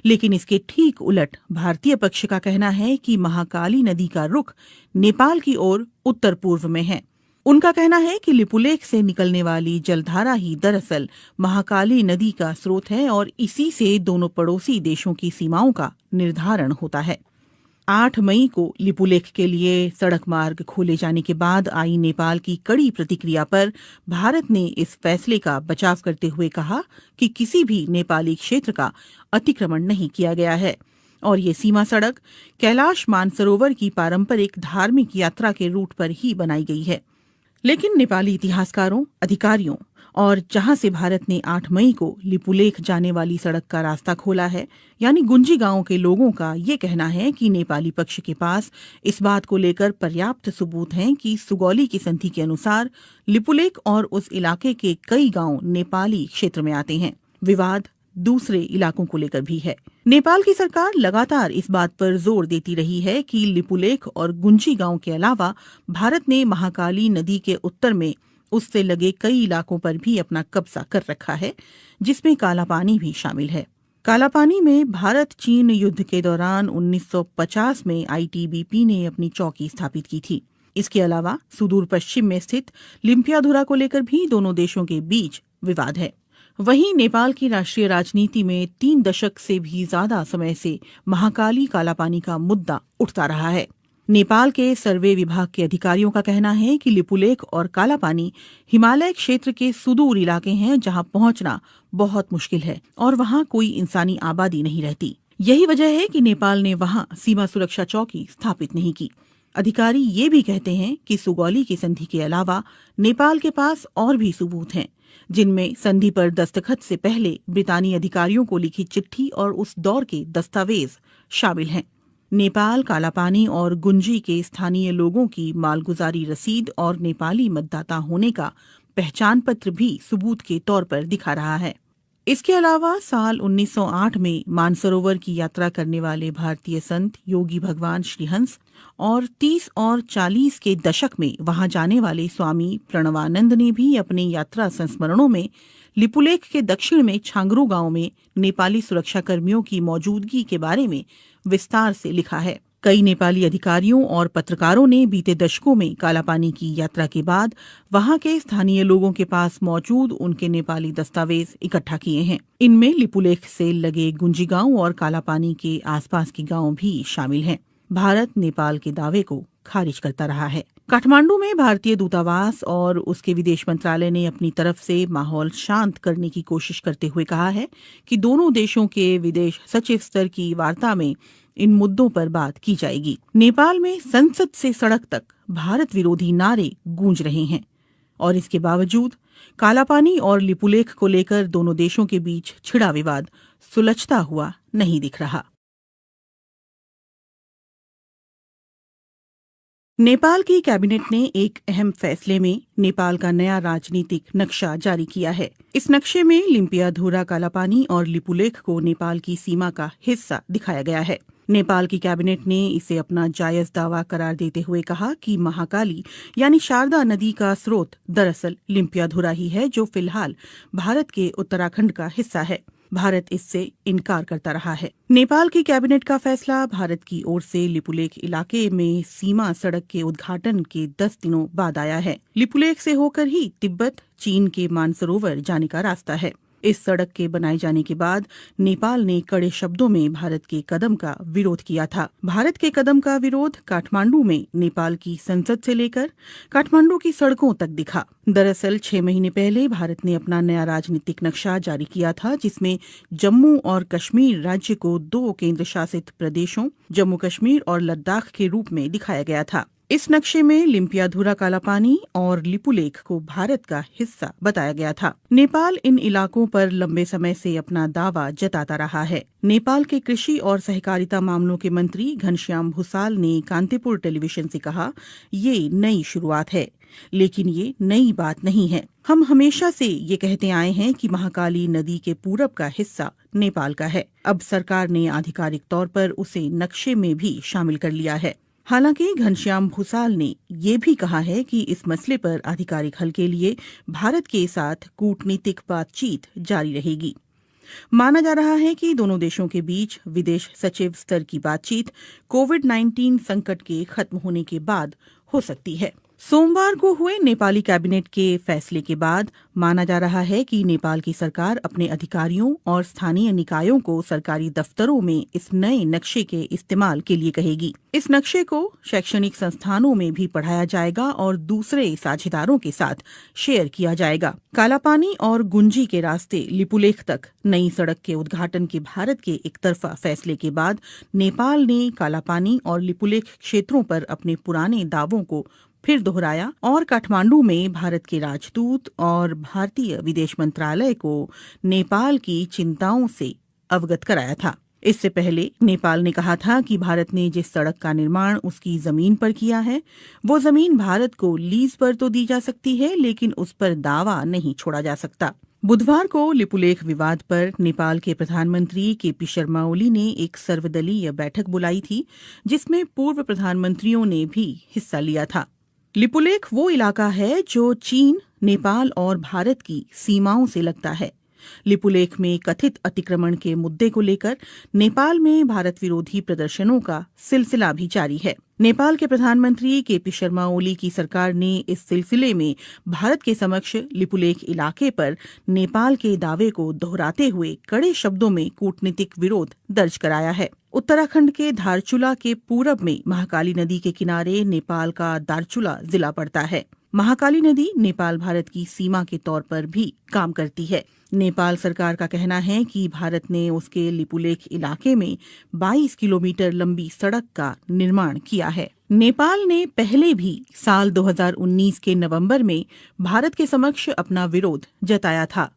लेकिन इसके ठीक उलट भारतीय पक्ष का कहना है कि महाकाली नदी का रुख नेपाल की ओर उत्तर पूर्व में है। उनका कहना है कि लिपुलेख से निकलने वाली जलधारा ही दरअसल महाकाली नदी का स्रोत है और इसी से दोनों पड़ोसी देशों की सीमाओं का निर्धारण होता है। 8 मई को लिपुलेख के लिए सड़क मार्ग खोले जाने के बाद आई नेपाल की कड़ी प्रतिक्रिया पर भारत ने इस फैसले का बचाव करते हुए कहा कि किसी भी नेपाली क्षेत्र का अतिक्रमण नहीं किया गया है और ये सीमा सड़क कैलाश मानसरोवर की पारंपरिक धार्मिक यात्रा के रूट पर ही बनाई गई है। लेकिन नेपाली इतिहासकारों, अधिकारियों और जहां से भारत ने 8 मई को लिपुलेख जाने वाली सड़क का रास्ता खोला है, यानी गुंजी गांव के लोगों का ये कहना है कि नेपाली पक्ष के पास इस बात को लेकर पर्याप्त सबूत हैं कि सुगौली की संधि के अनुसार लिपुलेख और उस इलाके के कई गांव नेपाली क्षेत्र में आते हैं। विवाद दूसरे इलाकों को लेकर भी है। नेपाल की सरकार लगातार इस बात पर जोर देती रही है कि लिपुलेख और गुंजी गांव के अलावा भारत ने महाकाली नदी के उत्तर में उससे लगे कई इलाकों पर भी अपना कब्जा कर रखा है, जिसमें काला पानी भी शामिल है। कालापानी में भारत चीन युद्ध के दौरान 1950 में आईटीबीपी ने अपनी चौकी स्थापित की थी। इसके अलावा सुदूर पश्चिम में स्थित लिम्पियाधुरा को लेकर भी दोनों देशों के बीच विवाद है। वहीं नेपाल की राष्ट्रीय राजनीति में 3 दशक से भी ज्यादा समय से महाकाली कालापानी का मुद्दा उठता रहा है। नेपाल के सर्वे विभाग के अधिकारियों का कहना है कि लिपुलेख और कालापानी हिमालय क्षेत्र के सुदूर इलाके हैं जहां पहुंचना बहुत मुश्किल है और वहां कोई इंसानी आबादी नहीं रहती। यही वजह है कि नेपाल ने वहां सीमा सुरक्षा चौकी स्थापित नहीं की। अधिकारी ये भी कहते हैं कि सुगौली की संधि के अलावा नेपाल के पास और भी सबूत हैं, जिनमें संधि पर दस्तखत से पहले ब्रितानी अधिकारियों को लिखी चिट्ठी और उस दौर के दस्तावेज शामिल हैं। नेपाल कालापानी और गुंजी के स्थानीय लोगों की मालगुजारी रसीद और नेपाली मतदाता होने का पहचान पत्र भी सबूत के तौर पर दिखा रहा है। इसके अलावा साल 1908 में मानसरोवर की यात्रा करने वाले भारतीय संत योगी भगवान श्रीहंस और 30 और 40 के दशक में वहां जाने वाले स्वामी प्रणवानंद ने भी अपने यात्रा संस्मरणों में लिपुलेख के दक्षिण में छांगरू गांव में नेपाली सुरक्षा कर्मियों की मौजूदगी के बारे में विस्तार से लिखा है। कई नेपाली अधिकारियों और पत्रकारों ने बीते दशकों में कालापानी की यात्रा के बाद वहां के स्थानीय लोगों के पास मौजूद उनके नेपाली दस्तावेज इकट्ठा किए हैं। इनमें लिपुलेख से लगे गुंजी गांव और कालापानी के आसपास के गांव भी शामिल हैं। भारत नेपाल के दावे को खारिज करता रहा है। काठमांडू में भारतीय दूतावास और उसके विदेश मंत्रालय ने अपनी तरफ से माहौल शांत करने की कोशिश करते हुए कहा है कि दोनों देशों के विदेश सचिव स्तर की वार्ता में इन मुद्दों पर बात की जाएगी। नेपाल में संसद से सड़क तक भारत विरोधी नारे गूंज रहे हैं और इसके बावजूद कालापानी और लिपुलेख को लेकर दोनों देशों के बीच छिड़ा विवाद सुलझता हुआ नहीं दिख रहा। नेपाल की कैबिनेट ने एक अहम फैसले में नेपाल का नया राजनीतिक नक्शा जारी किया है। इस नक्शे में लिम्पियाधुरा कालापानी और लिपुलेख को नेपाल की सीमा का हिस्सा दिखाया गया है। नेपाल की कैबिनेट ने इसे अपना जायज दावा करार देते हुए कहा कि महाकाली यानी शारदा नदी का स्रोत दरअसल लिम्पियाधुरा ही है, जो फिलहाल भारत के उत्तराखंड का हिस्सा है। भारत इससे इनकार करता रहा है। नेपाल की कैबिनेट का फैसला भारत की ओर से लिपुलेख इलाके में सीमा सड़क के उद्घाटन के 10 दिनों बाद आया है। लिपुलेख से होकर ही तिब्बत चीन के मानसरोवर जाने का रास्ता है। इस सड़क के बनाए जाने के बाद नेपाल ने कड़े शब्दों में भारत के कदम का विरोध किया था। भारत के कदम का विरोध काठमांडू में नेपाल की संसद से लेकर काठमांडू की सड़कों तक दिखा। दरअसल 6 महीने पहले भारत ने अपना नया राजनीतिक नक्शा जारी किया था, जिसमें जम्मू और कश्मीर राज्य को 2 केंद्र शासित प्रदेशों जम्मू कश्मीर और लद्दाख के रूप में दिखाया गया था। इस नक्शे में लिम्पियाधुरा कालापानी और लिपुलेख को भारत का हिस्सा बताया गया था। नेपाल इन इलाकों पर लंबे समय से अपना दावा जताता रहा है। नेपाल के कृषि और सहकारिता मामलों के मंत्री घनश्याम भूसाल ने कांतिपुर टेलीविजन से कहा, ये नई शुरुआत है, लेकिन ये नई बात नहीं है। हम हमेशा से ये कहते आए हैं कि महाकाली नदी के पूरब का हिस्सा नेपाल का है। अब सरकार ने आधिकारिक तौर पर उसे नक्शे में भी शामिल कर लिया है। हालांकि घनश्याम भूसाल ने ये भी कहा है कि इस मसले पर आधिकारिक हल के लिए भारत के साथ कूटनीतिक बातचीत जारी रहेगी। माना जा रहा है कि दोनों देशों के बीच विदेश सचिव स्तर की बातचीत कोविड-19 संकट के खत्म होने के बाद हो सकती है। सोमवार को हुए नेपाली कैबिनेट के फैसले के बाद माना जा रहा है कि नेपाल की सरकार अपने अधिकारियों और स्थानीय निकायों को सरकारी दफ्तरों में इस नए नक्शे के इस्तेमाल के लिए कहेगी। इस नक्शे को शैक्षणिक संस्थानों में भी पढ़ाया जाएगा और दूसरे साझेदारों के साथ शेयर किया जाएगा। कालापानी और गुंजी के रास्ते लिपुलेख तक नई सड़क के उद्घाटन के भारत के एक तरफा फैसले के बाद नेपाल ने कालापानी और लिपुलेख क्षेत्रों पर अपने पुराने दावों को फिर दोहराया और काठमांडू में भारत के राजदूत और भारतीय विदेश मंत्रालय को नेपाल की चिंताओं से अवगत कराया था। इससे पहले नेपाल ने कहा था कि भारत ने जिस सड़क का निर्माण उसकी जमीन पर किया है, वो जमीन भारत को लीज पर तो दी जा सकती है, लेकिन उस पर दावा नहीं छोड़ा जा सकता। बुधवार को लिपुलेख विवाद पर नेपाल के प्रधानमंत्री केपी शर्मा ओली ने एक सर्वदलीय बैठक बुलाई थी, जिसमें पूर्व प्रधानमंत्रियों ने भी हिस्सा लिया था। लिपुलेख वो इलाका है जो चीन, नेपाल और भारत की सीमाओं से लगता है। लिपुलेख में कथित अतिक्रमण के मुद्दे को लेकर नेपाल में भारत विरोधी प्रदर्शनों का सिलसिला भी जारी है। नेपाल के प्रधानमंत्री केपी शर्मा ओली की सरकार ने इस सिलसिले में भारत के समक्ष लिपुलेख इलाके पर नेपाल के दावे को दोहराते हुए कड़े शब्दों में कूटनीतिक विरोध दर्ज कराया है। उत्तराखंड के धारचूला के पूरब में महाकाली नदी के किनारे नेपाल का दारचूला जिला पड़ता है। महाकाली नदी नेपाल भारत की सीमा के तौर पर भी काम करती है। नेपाल सरकार का कहना है कि भारत ने उसके लिपुलेख इलाके में 22 किलोमीटर लंबी सड़क का निर्माण किया है। नेपाल ने पहले भी साल 2019 के नवंबर में भारत के समक्ष अपना विरोध जताया था।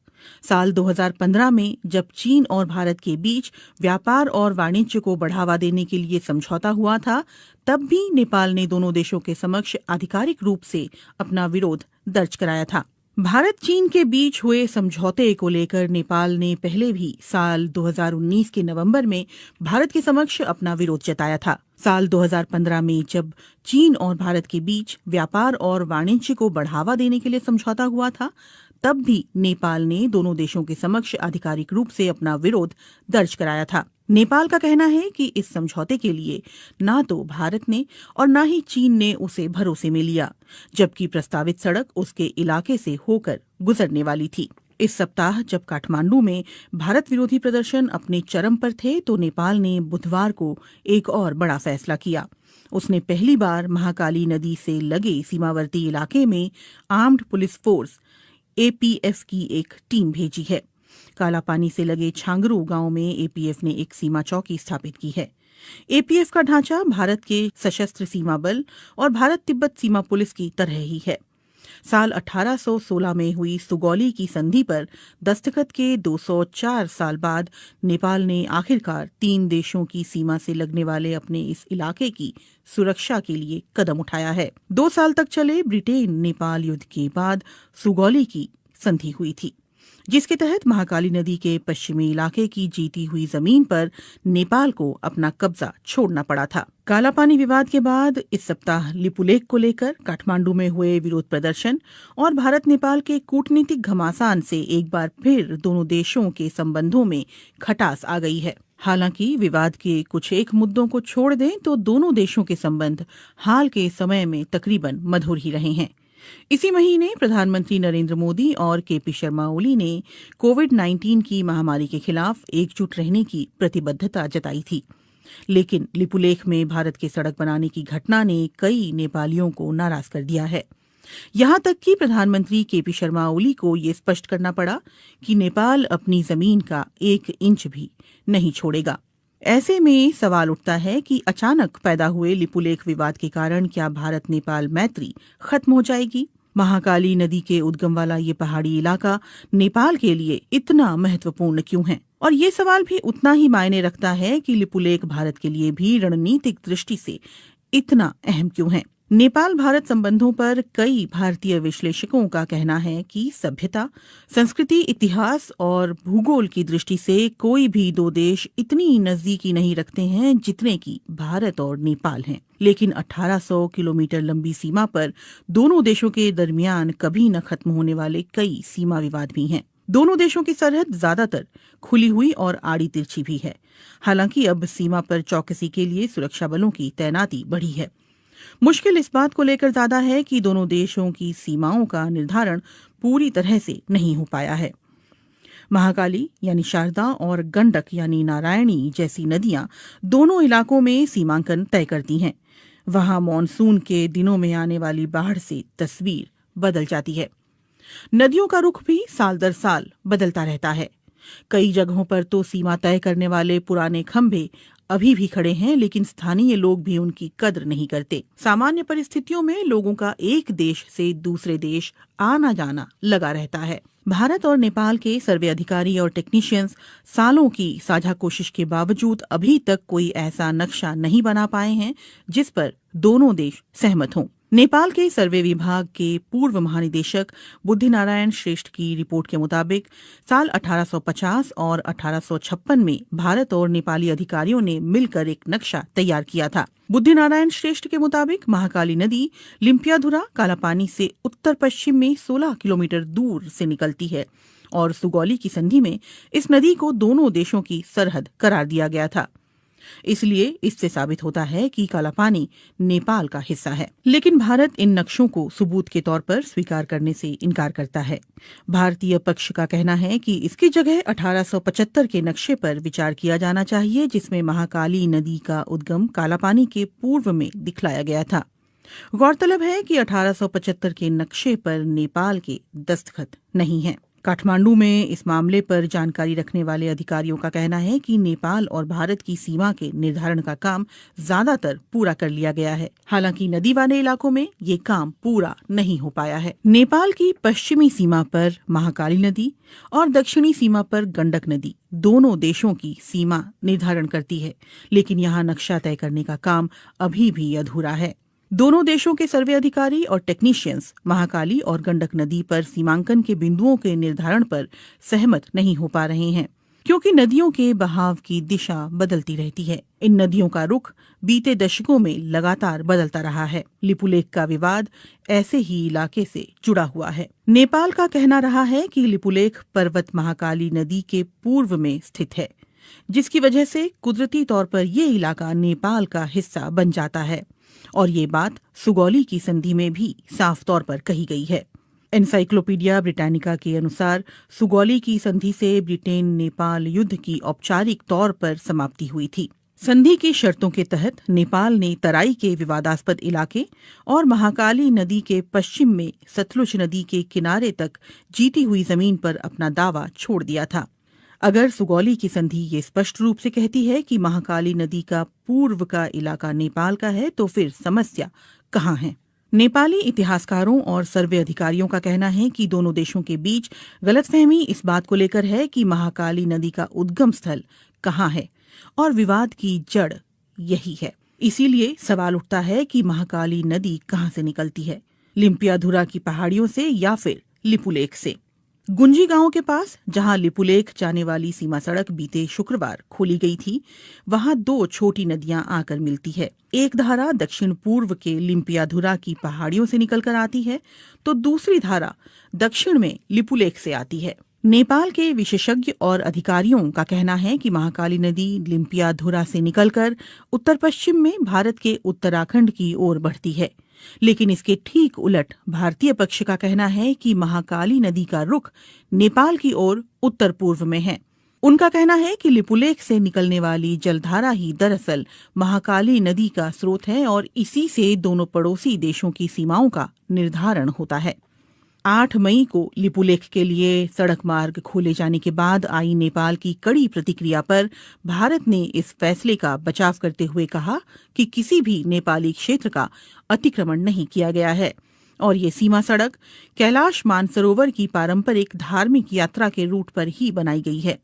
साल 2015 में जब चीन और भारत के बीच व्यापार और वाणिज्य को बढ़ावा देने के लिए समझौता हुआ था, तब भी नेपाल ने दोनों देशों के समक्ष आधिकारिक रूप से अपना विरोध दर्ज कराया था। भारत चीन के बीच हुए समझौते को लेकर नेपाल ने पहले भी साल 2019 के नवंबर में भारत के समक्ष अपना विरोध जताया था। साल 2015 में जब चीन और भारत के बीच व्यापार और वाणिज्य को बढ़ावा देने के लिए समझौता हुआ था, तब भी नेपाल ने दोनों देशों के समक्ष आधिकारिक रूप से अपना विरोध दर्ज कराया था। नेपाल का कहना है कि इस समझौते के लिए ना तो भारत ने और ना ही चीन ने उसे भरोसे में लिया, जबकि प्रस्तावित सड़क उसके इलाके से होकर गुजरने वाली थी। इस सप्ताह जब काठमांडू में भारत विरोधी प्रदर्शन अपने चरम पर थे, तो नेपाल ने बुधवार को एक और बड़ा फैसला किया। उसने पहली बार महाकाली नदी से लगे सीमावर्ती इलाके में आर्म्ड पुलिस फोर्स एपीएफ की एक टीम भेजी है। कालापानी से लगे छांगरू गांव में एपीएफ ने एक सीमा चौकी स्थापित की है। एपीएफ का ढांचा भारत के सशस्त्र सीमा बल और भारत तिब्बत सीमा पुलिस की तरह ही है। साल 1816 में हुई सुगौली की संधि पर दस्तखत के 204 साल बाद नेपाल ने आखिरकार 3 देशों की सीमा से लगने वाले अपने इस इलाके की सुरक्षा के लिए कदम उठाया है। 2 साल तक चले ब्रिटेन नेपाल युद्ध के बाद सुगौली की संधि हुई थी, जिसके तहत महाकाली नदी के पश्चिमी इलाके की जीती हुई जमीन पर नेपाल को अपना कब्जा छोड़ना पड़ा था। कालापानी विवाद के बाद इस सप्ताह लिपुलेख को लेकर काठमांडू में हुए विरोध प्रदर्शन और भारत नेपाल के कूटनीतिक घमासान से एक बार फिर दोनों देशों के संबंधों में खटास आ गई है। हालांकि विवाद के कुछ एक मुद्दों को छोड़ दें तो दोनों देशों के संबंध हाल के समय में तकरीबन मधुर ही रहे हैं। इसी महीने प्रधानमंत्री नरेंद्र मोदी और केपी शर्मा ओली ने कोविड-19 की महामारी के खिलाफ एकजुट रहने की प्रतिबद्धता जताई थी, लेकिन लिपुलेख में भारत के सड़क बनाने की घटना ने कई नेपालियों को नाराज कर दिया है। यहां तक कि प्रधानमंत्री केपी शर्मा ओली को ये स्पष्ट करना पड़ा कि नेपाल अपनी जमीन का 1 इंच भी नहीं छोड़ेगा। ऐसे में सवाल उठता है कि अचानक पैदा हुए लिपुलेख विवाद के कारण क्या भारत नेपाल मैत्री खत्म हो जाएगी? महाकाली नदी के उद्गम वाला ये पहाड़ी इलाका नेपाल के लिए इतना महत्वपूर्ण क्यों है? और ये सवाल भी उतना ही मायने रखता है कि लिपुलेख भारत के लिए भी रणनीतिक दृष्टि से इतना अहम क्यों है? नेपाल भारत संबंधों पर कई भारतीय विश्लेषकों का कहना है कि सभ्यता, संस्कृति, इतिहास और भूगोल की दृष्टि से कोई भी 2 देश इतनी नजदीकी नहीं रखते हैं जितने कि भारत और नेपाल हैं। लेकिन 1800 किलोमीटर लंबी सीमा पर दोनों देशों के दरमियान कभी न खत्म होने वाले कई सीमा विवाद भी हैं। दोनों देशों की सरहद ज्यादातर खुली हुई और आड़ी तिरछी भी है। हालांकि अब सीमा पर चौकसी के लिए सुरक्षा बलों की तैनाती बढ़ी है। मुश्किल इस बात को लेकर ज्यादा है कि दोनों देशों की सीमाओं का निर्धारण पूरी तरह से नहीं हो पाया है। महाकाली यानी शारदा और गंडक यानी नारायणी जैसी नदियां दोनों इलाकों में सीमांकन तय करती हैं। वहां मॉनसून के दिनों में आने वाली बाढ़ से तस्वीर बदल जाती है। नदियों का रुख भी साल दर साल बदलता रहता है। कई जगहों पर तो सीमा तय करने वाले पुराने खंभे अभी भी खड़े हैं, लेकिन स्थानीय लोग भी उनकी कद्र नहीं करते। सामान्य परिस्थितियों में लोगों का एक देश से दूसरे देश आना जाना लगा रहता है। भारत और नेपाल के सर्वे अधिकारी और टेक्नीशियंस सालों की साझा कोशिश के बावजूद अभी तक कोई ऐसा नक्शा नहीं बना पाए हैं जिस पर दोनों देश सहमत हों। नेपाल के सर्वे विभाग के पूर्व महानिदेशक बुद्धिनारायण श्रेष्ठ की रिपोर्ट के मुताबिक साल 1850 और 1856 में भारत और नेपाली अधिकारियों ने मिलकर एक नक्शा तैयार किया था। बुद्धिनारायण श्रेष्ठ के मुताबिक महाकाली नदी लिम्पियाधुरा कालापानी से उत्तर पश्चिम में 16 किलोमीटर दूर से निकलती है और सुगौली की संधि में इस नदी को दोनों देशों की सरहद करार दिया गया था। इसलिए इससे साबित होता है कि कालापानी नेपाल का हिस्सा है। लेकिन भारत इन नक्शों को सबूत के तौर पर स्वीकार करने से इनकार करता है। भारतीय पक्ष का कहना है कि इसकी जगह 1875 के नक्शे पर विचार किया जाना चाहिए, जिसमें महाकाली नदी का उद्गम कालापानी के पूर्व में दिखलाया गया था। गौरतलब है कि 1875 के नक्शे पर नेपाल के दस्तखत नहीं हैं। काठमांडू में इस मामले पर जानकारी रखने वाले अधिकारियों का कहना है कि नेपाल और भारत की सीमा के निर्धारण का काम ज्यादातर पूरा कर लिया गया है। हालांकि नदी वाले इलाकों में ये काम पूरा नहीं हो पाया है। नेपाल की पश्चिमी सीमा पर महाकाली नदी और दक्षिणी सीमा पर गंडक नदी दोनों देशों की सीमा निर्धारण करती है, लेकिन यहाँ नक्शा तय करने का काम अभी भी अधूरा है। दोनों देशों के सर्वे अधिकारी और टेक्नीशियंस महाकाली और गंडक नदी पर सीमांकन के बिंदुओं के निर्धारण पर सहमत नहीं हो पा रहे हैं, क्योंकि नदियों के बहाव की दिशा बदलती रहती है। इन नदियों का रुख बीते दशकों में लगातार बदलता रहा है। लिपुलेख का विवाद ऐसे ही इलाके से जुड़ा हुआ है। नेपाल का कहना रहा है कि लिपुलेख पर्वत महाकाली नदी के पूर्व में स्थित है, जिसकी वजह से कुदरती तौर पर ये इलाका नेपाल का हिस्सा बन जाता है और ये बात सुगौली की संधि में भी साफ तौर पर कही गई है। एनसाइक्लोपीडिया ब्रिटानिका के अनुसार सुगौली की संधि से ब्रिटेन नेपाल युद्ध की औपचारिक तौर पर समाप्ति हुई थी। संधि की शर्तों के तहत नेपाल ने तराई के विवादास्पद इलाके और महाकाली नदी के पश्चिम में सतलुज नदी के किनारे तक जीती हुई जमीन पर अपना दावा छोड़ दिया था। अगर सुगौली की संधि ये स्पष्ट रूप से कहती है कि महाकाली नदी का पूर्व का इलाका नेपाल का है, तो फिर समस्या कहाँ है? नेपाली इतिहासकारों और सर्वे अधिकारियों का कहना है कि दोनों देशों के बीच गलतफहमी इस बात को लेकर है कि महाकाली नदी का उद्गम स्थल कहाँ है और विवाद की जड़ यही है। इसीलिए सवाल उठता है कि महाकाली नदी कहाँ से निकलती है, लिम्पियाधुरा की पहाड़ियों से या फिर लिपुलेख से? गुंजी गांव के पास जहां लिपुलेख जाने वाली सीमा सड़क बीते शुक्रवार खोली गई थी, वहां दो छोटी नदियां आकर मिलती है। एक धारा दक्षिण पूर्व के लिम्पियाधुरा की पहाड़ियों से निकलकर आती है, तो दूसरी धारा दक्षिण में लिपुलेख से आती है। नेपाल के विशेषज्ञ और अधिकारियों का कहना है कि महाकाली नदी लिम्पियाधुरा से निकलकर उत्तर पश्चिम में भारत के उत्तराखंड की ओर बढ़ती है, लेकिन इसके ठीक उलट भारतीय पक्ष का कहना है कि महाकाली नदी का रुख नेपाल की ओर उत्तर पूर्व में है। उनका कहना है कि लिपुलेख से निकलने वाली जलधारा ही दरअसल महाकाली नदी का स्रोत है और इसी से दोनों पड़ोसी देशों की सीमाओं का निर्धारण होता है। 8 मई को लिपुलेख के लिए सड़क मार्ग खोले जाने के बाद आई नेपाल की कड़ी प्रतिक्रिया पर भारत ने इस फैसले का बचाव करते हुए कहा कि किसी भी नेपाली क्षेत्र का अतिक्रमण नहीं किया गया है और ये सीमा सड़क कैलाश मानसरोवर की पारंपरिक धार्मिक यात्रा के रूट पर ही बनाई गई है।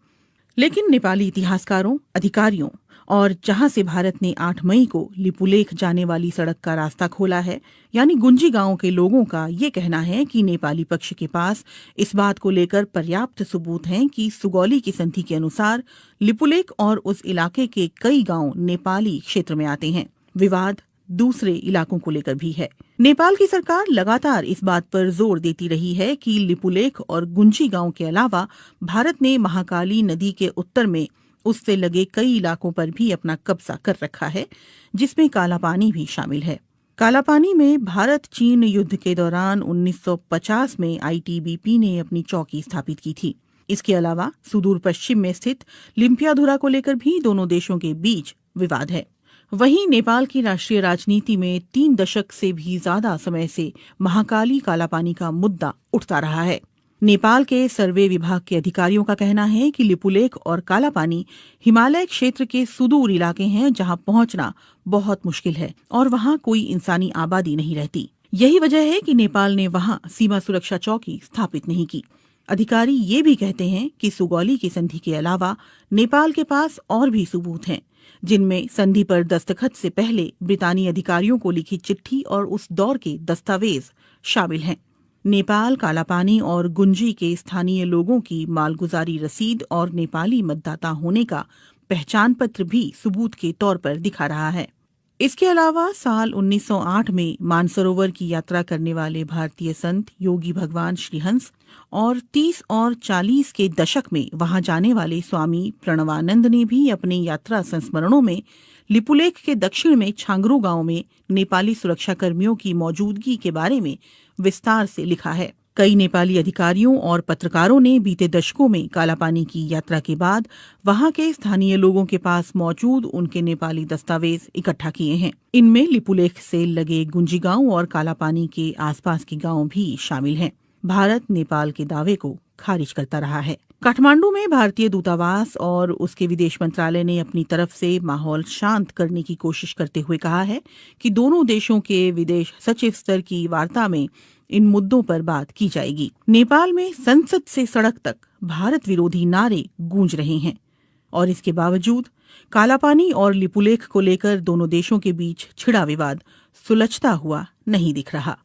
लेकिन नेपाली इतिहासकारों, अधिकारियों और जहां से भारत ने 8 मई को लिपुलेख जाने वाली सड़क का रास्ता खोला है, यानी गुंजी गांव के लोगों का ये कहना है कि नेपाली पक्ष के पास इस बात को लेकर पर्याप्त सबूत हैं कि सुगौली की संधि के अनुसार लिपुलेख और उस इलाके के कई गांव नेपाली क्षेत्र में आते हैं। विवाद दूसरे इलाकों को लेकर भी है। नेपाल की सरकार लगातार इस बात पर जोर देती रही है कि लिपुलेख और गुंजी गांव के अलावा भारत ने महाकाली नदी के उत्तर में उससे लगे कई इलाकों पर भी अपना कब्जा कर रखा है, जिसमें कालापानी भी शामिल है। कालापानी में भारत चीन युद्ध के दौरान 1950 में आईटीबीपी ने अपनी चौकी स्थापित की थी। इसके अलावा सुदूर पश्चिम में स्थित लिम्पियाधुरा को लेकर भी दोनों देशों के बीच विवाद है। वहीं नेपाल की राष्ट्रीय राजनीति में 3 दशक से भी ज्यादा समय से महाकाली कालापानी का मुद्दा उठता रहा है। नेपाल के सर्वे विभाग के अधिकारियों का कहना है कि लिपुलेख और कालापानी हिमालय क्षेत्र के सुदूर इलाके हैं, जहां पहुंचना बहुत मुश्किल है और वहां कोई इंसानी आबादी नहीं रहती। यही वजह है कि नेपाल ने वहां सीमा सुरक्षा चौकी स्थापित नहीं की। अधिकारी ये भी कहते हैं कि सुगौली की संधि के अलावा नेपाल के पास और भी सबूत हैं, जिनमें संधि पर दस्तखत से पहले ब्रितानी अधिकारियों को लिखी चिट्ठी और उस दौर के दस्तावेज शामिल हैं। नेपाल कालापानी और गुंजी के स्थानीय लोगों की मालगुजारी रसीद और नेपाली मतदाता होने का पहचान पत्र भी सबूत के तौर पर दिखा रहा है। इसके अलावा साल 1908 में मानसरोवर की यात्रा करने वाले भारतीय संत योगी भगवान श्रीहंस और 30 और 40 के दशक में वहां जाने वाले स्वामी प्रणवानंद ने भी अपने यात्रा संस्मरणों में लिपुलेख के दक्षिण में छांगरू गांव में नेपाली सुरक्षाकर्मियों की मौजूदगी के बारे में विस्तार से लिखा है। कई नेपाली अधिकारियों और पत्रकारों ने बीते दशकों में कालापानी की यात्रा के बाद वहां के स्थानीय लोगों के पास मौजूद उनके नेपाली दस्तावेज इकट्ठा किए हैं। इनमें लिपुलेख से लगे गुंजी गांव और कालापानी के आसपास के गांव भी शामिल हैं। भारत नेपाल के दावे को खारिज करता रहा है। काठमांडू में भारतीय दूतावास और उसके विदेश मंत्रालय ने अपनी तरफ से माहौल शांत करने की कोशिश करते हुए कहा है कि दोनों देशों के विदेश सचिव स्तर की वार्ता में इन मुद्दों पर बात की जाएगी। नेपाल में संसद से सड़क तक भारत विरोधी नारे गूंज रहे हैं और इसके बावजूद कालापानी और लिपुलेख को लेकर दोनों देशों के बीच छिड़ा विवाद सुलझता हुआ नहीं दिख रहा।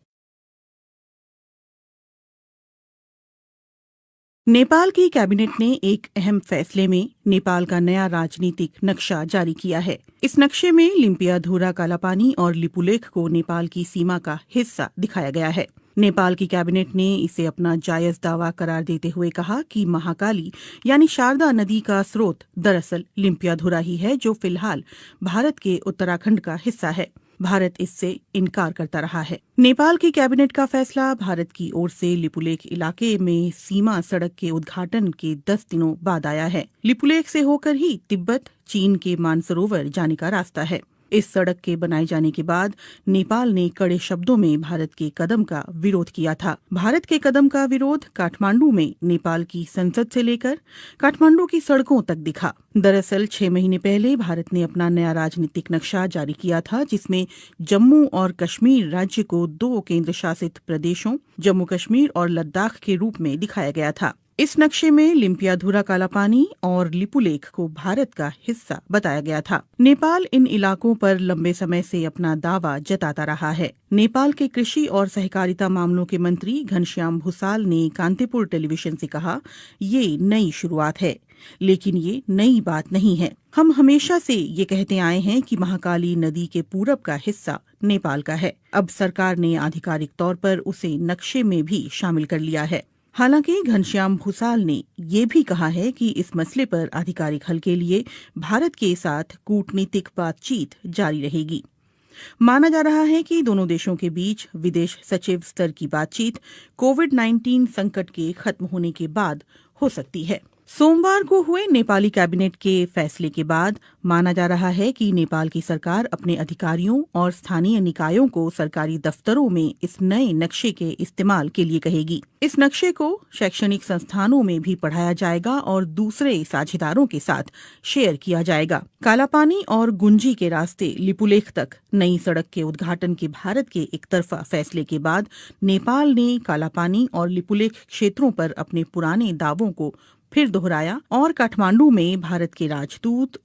नेपाल की कैबिनेट ने एक अहम फैसले में नेपाल का नया राजनीतिक नक्शा जारी किया है। इस नक्शे में लिम्पियाधुरा कालापानी और लिपुलेख को नेपाल की सीमा का हिस्सा दिखाया गया है। नेपाल की कैबिनेट ने इसे अपना जायज दावा करार देते हुए कहा कि महाकाली यानी शारदा नदी का स्रोत दरअसल लिम्पियाधुरा ही है, जो फिलहाल भारत के उत्तराखंड का हिस्सा है। भारत इससे इनकार करता रहा है। नेपाल की कैबिनेट का फैसला भारत की ओर से लिपुलेख इलाके में सीमा सड़क के उद्घाटन के 10 दिनों बाद आया है। लिपुलेख से होकर ही तिब्बत, चीन के मानसरोवर जाने का रास्ता है। इस सड़क के बनाए जाने के बाद नेपाल ने कड़े शब्दों में भारत के कदम का विरोध किया था। भारत के कदम का विरोध काठमांडू में नेपाल की संसद से लेकर काठमांडू की सड़कों तक दिखा। दरअसल 6 महीने पहले भारत ने अपना नया राजनीतिक नक्शा जारी किया था, जिसमें जम्मू और कश्मीर राज्य को 2 केंद्र शासित प्रदेशों जम्मू कश्मीर और लद्दाख के रूप में दिखाया गया था। इस नक्शे में लिम्पियाधुरा कालापानी और लिपुलेख को भारत का हिस्सा बताया गया था। नेपाल इन इलाकों पर लंबे समय से अपना दावा जताता रहा है। नेपाल के कृषि और सहकारिता मामलों के मंत्री घनश्याम भूसाल ने कांतिपुर टेलीविजन से कहा, ये नई शुरुआत है, लेकिन ये नई बात नहीं है। हम हमेशा से ये कहते आए हैं कि महाकाली नदी के पूरब का हिस्सा नेपाल का है। अब सरकार ने आधिकारिक तौर पर उसे नक्शे में भी शामिल कर लिया है। हालांकि घनश्याम भूसाल ने ये भी कहा है कि इस मसले पर आधिकारिक हल के लिए भारत के साथ कूटनीतिक बातचीत जारी रहेगी। माना जा रहा है कि दोनों देशों के बीच विदेश सचिव स्तर की बातचीत कोविड-19 संकट के खत्म होने के बाद हो सकती है। सोमवार को हुए नेपाली कैबिनेट के फैसले के बाद माना जा रहा है कि नेपाल की सरकार अपने अधिकारियों और स्थानीय निकायों को सरकारी दफ्तरों में इस नए नक्शे के इस्तेमाल के लिए कहेगी। इस नक्शे को शैक्षणिक संस्थानों में भी पढ़ाया जाएगा और दूसरे साझेदारों के साथ शेयर किया जाएगा। कालापानी और गुंजी के रास्ते लिपुलेख तक नई सड़क के उद्घाटन के भारत के एकतरफा फैसले के बाद नेपाल ने कालापानी और लिपुलेख क्षेत्रों पर अपने पुराने दावों को फिर दोहराया और काठमांडू में भारत के राजदूत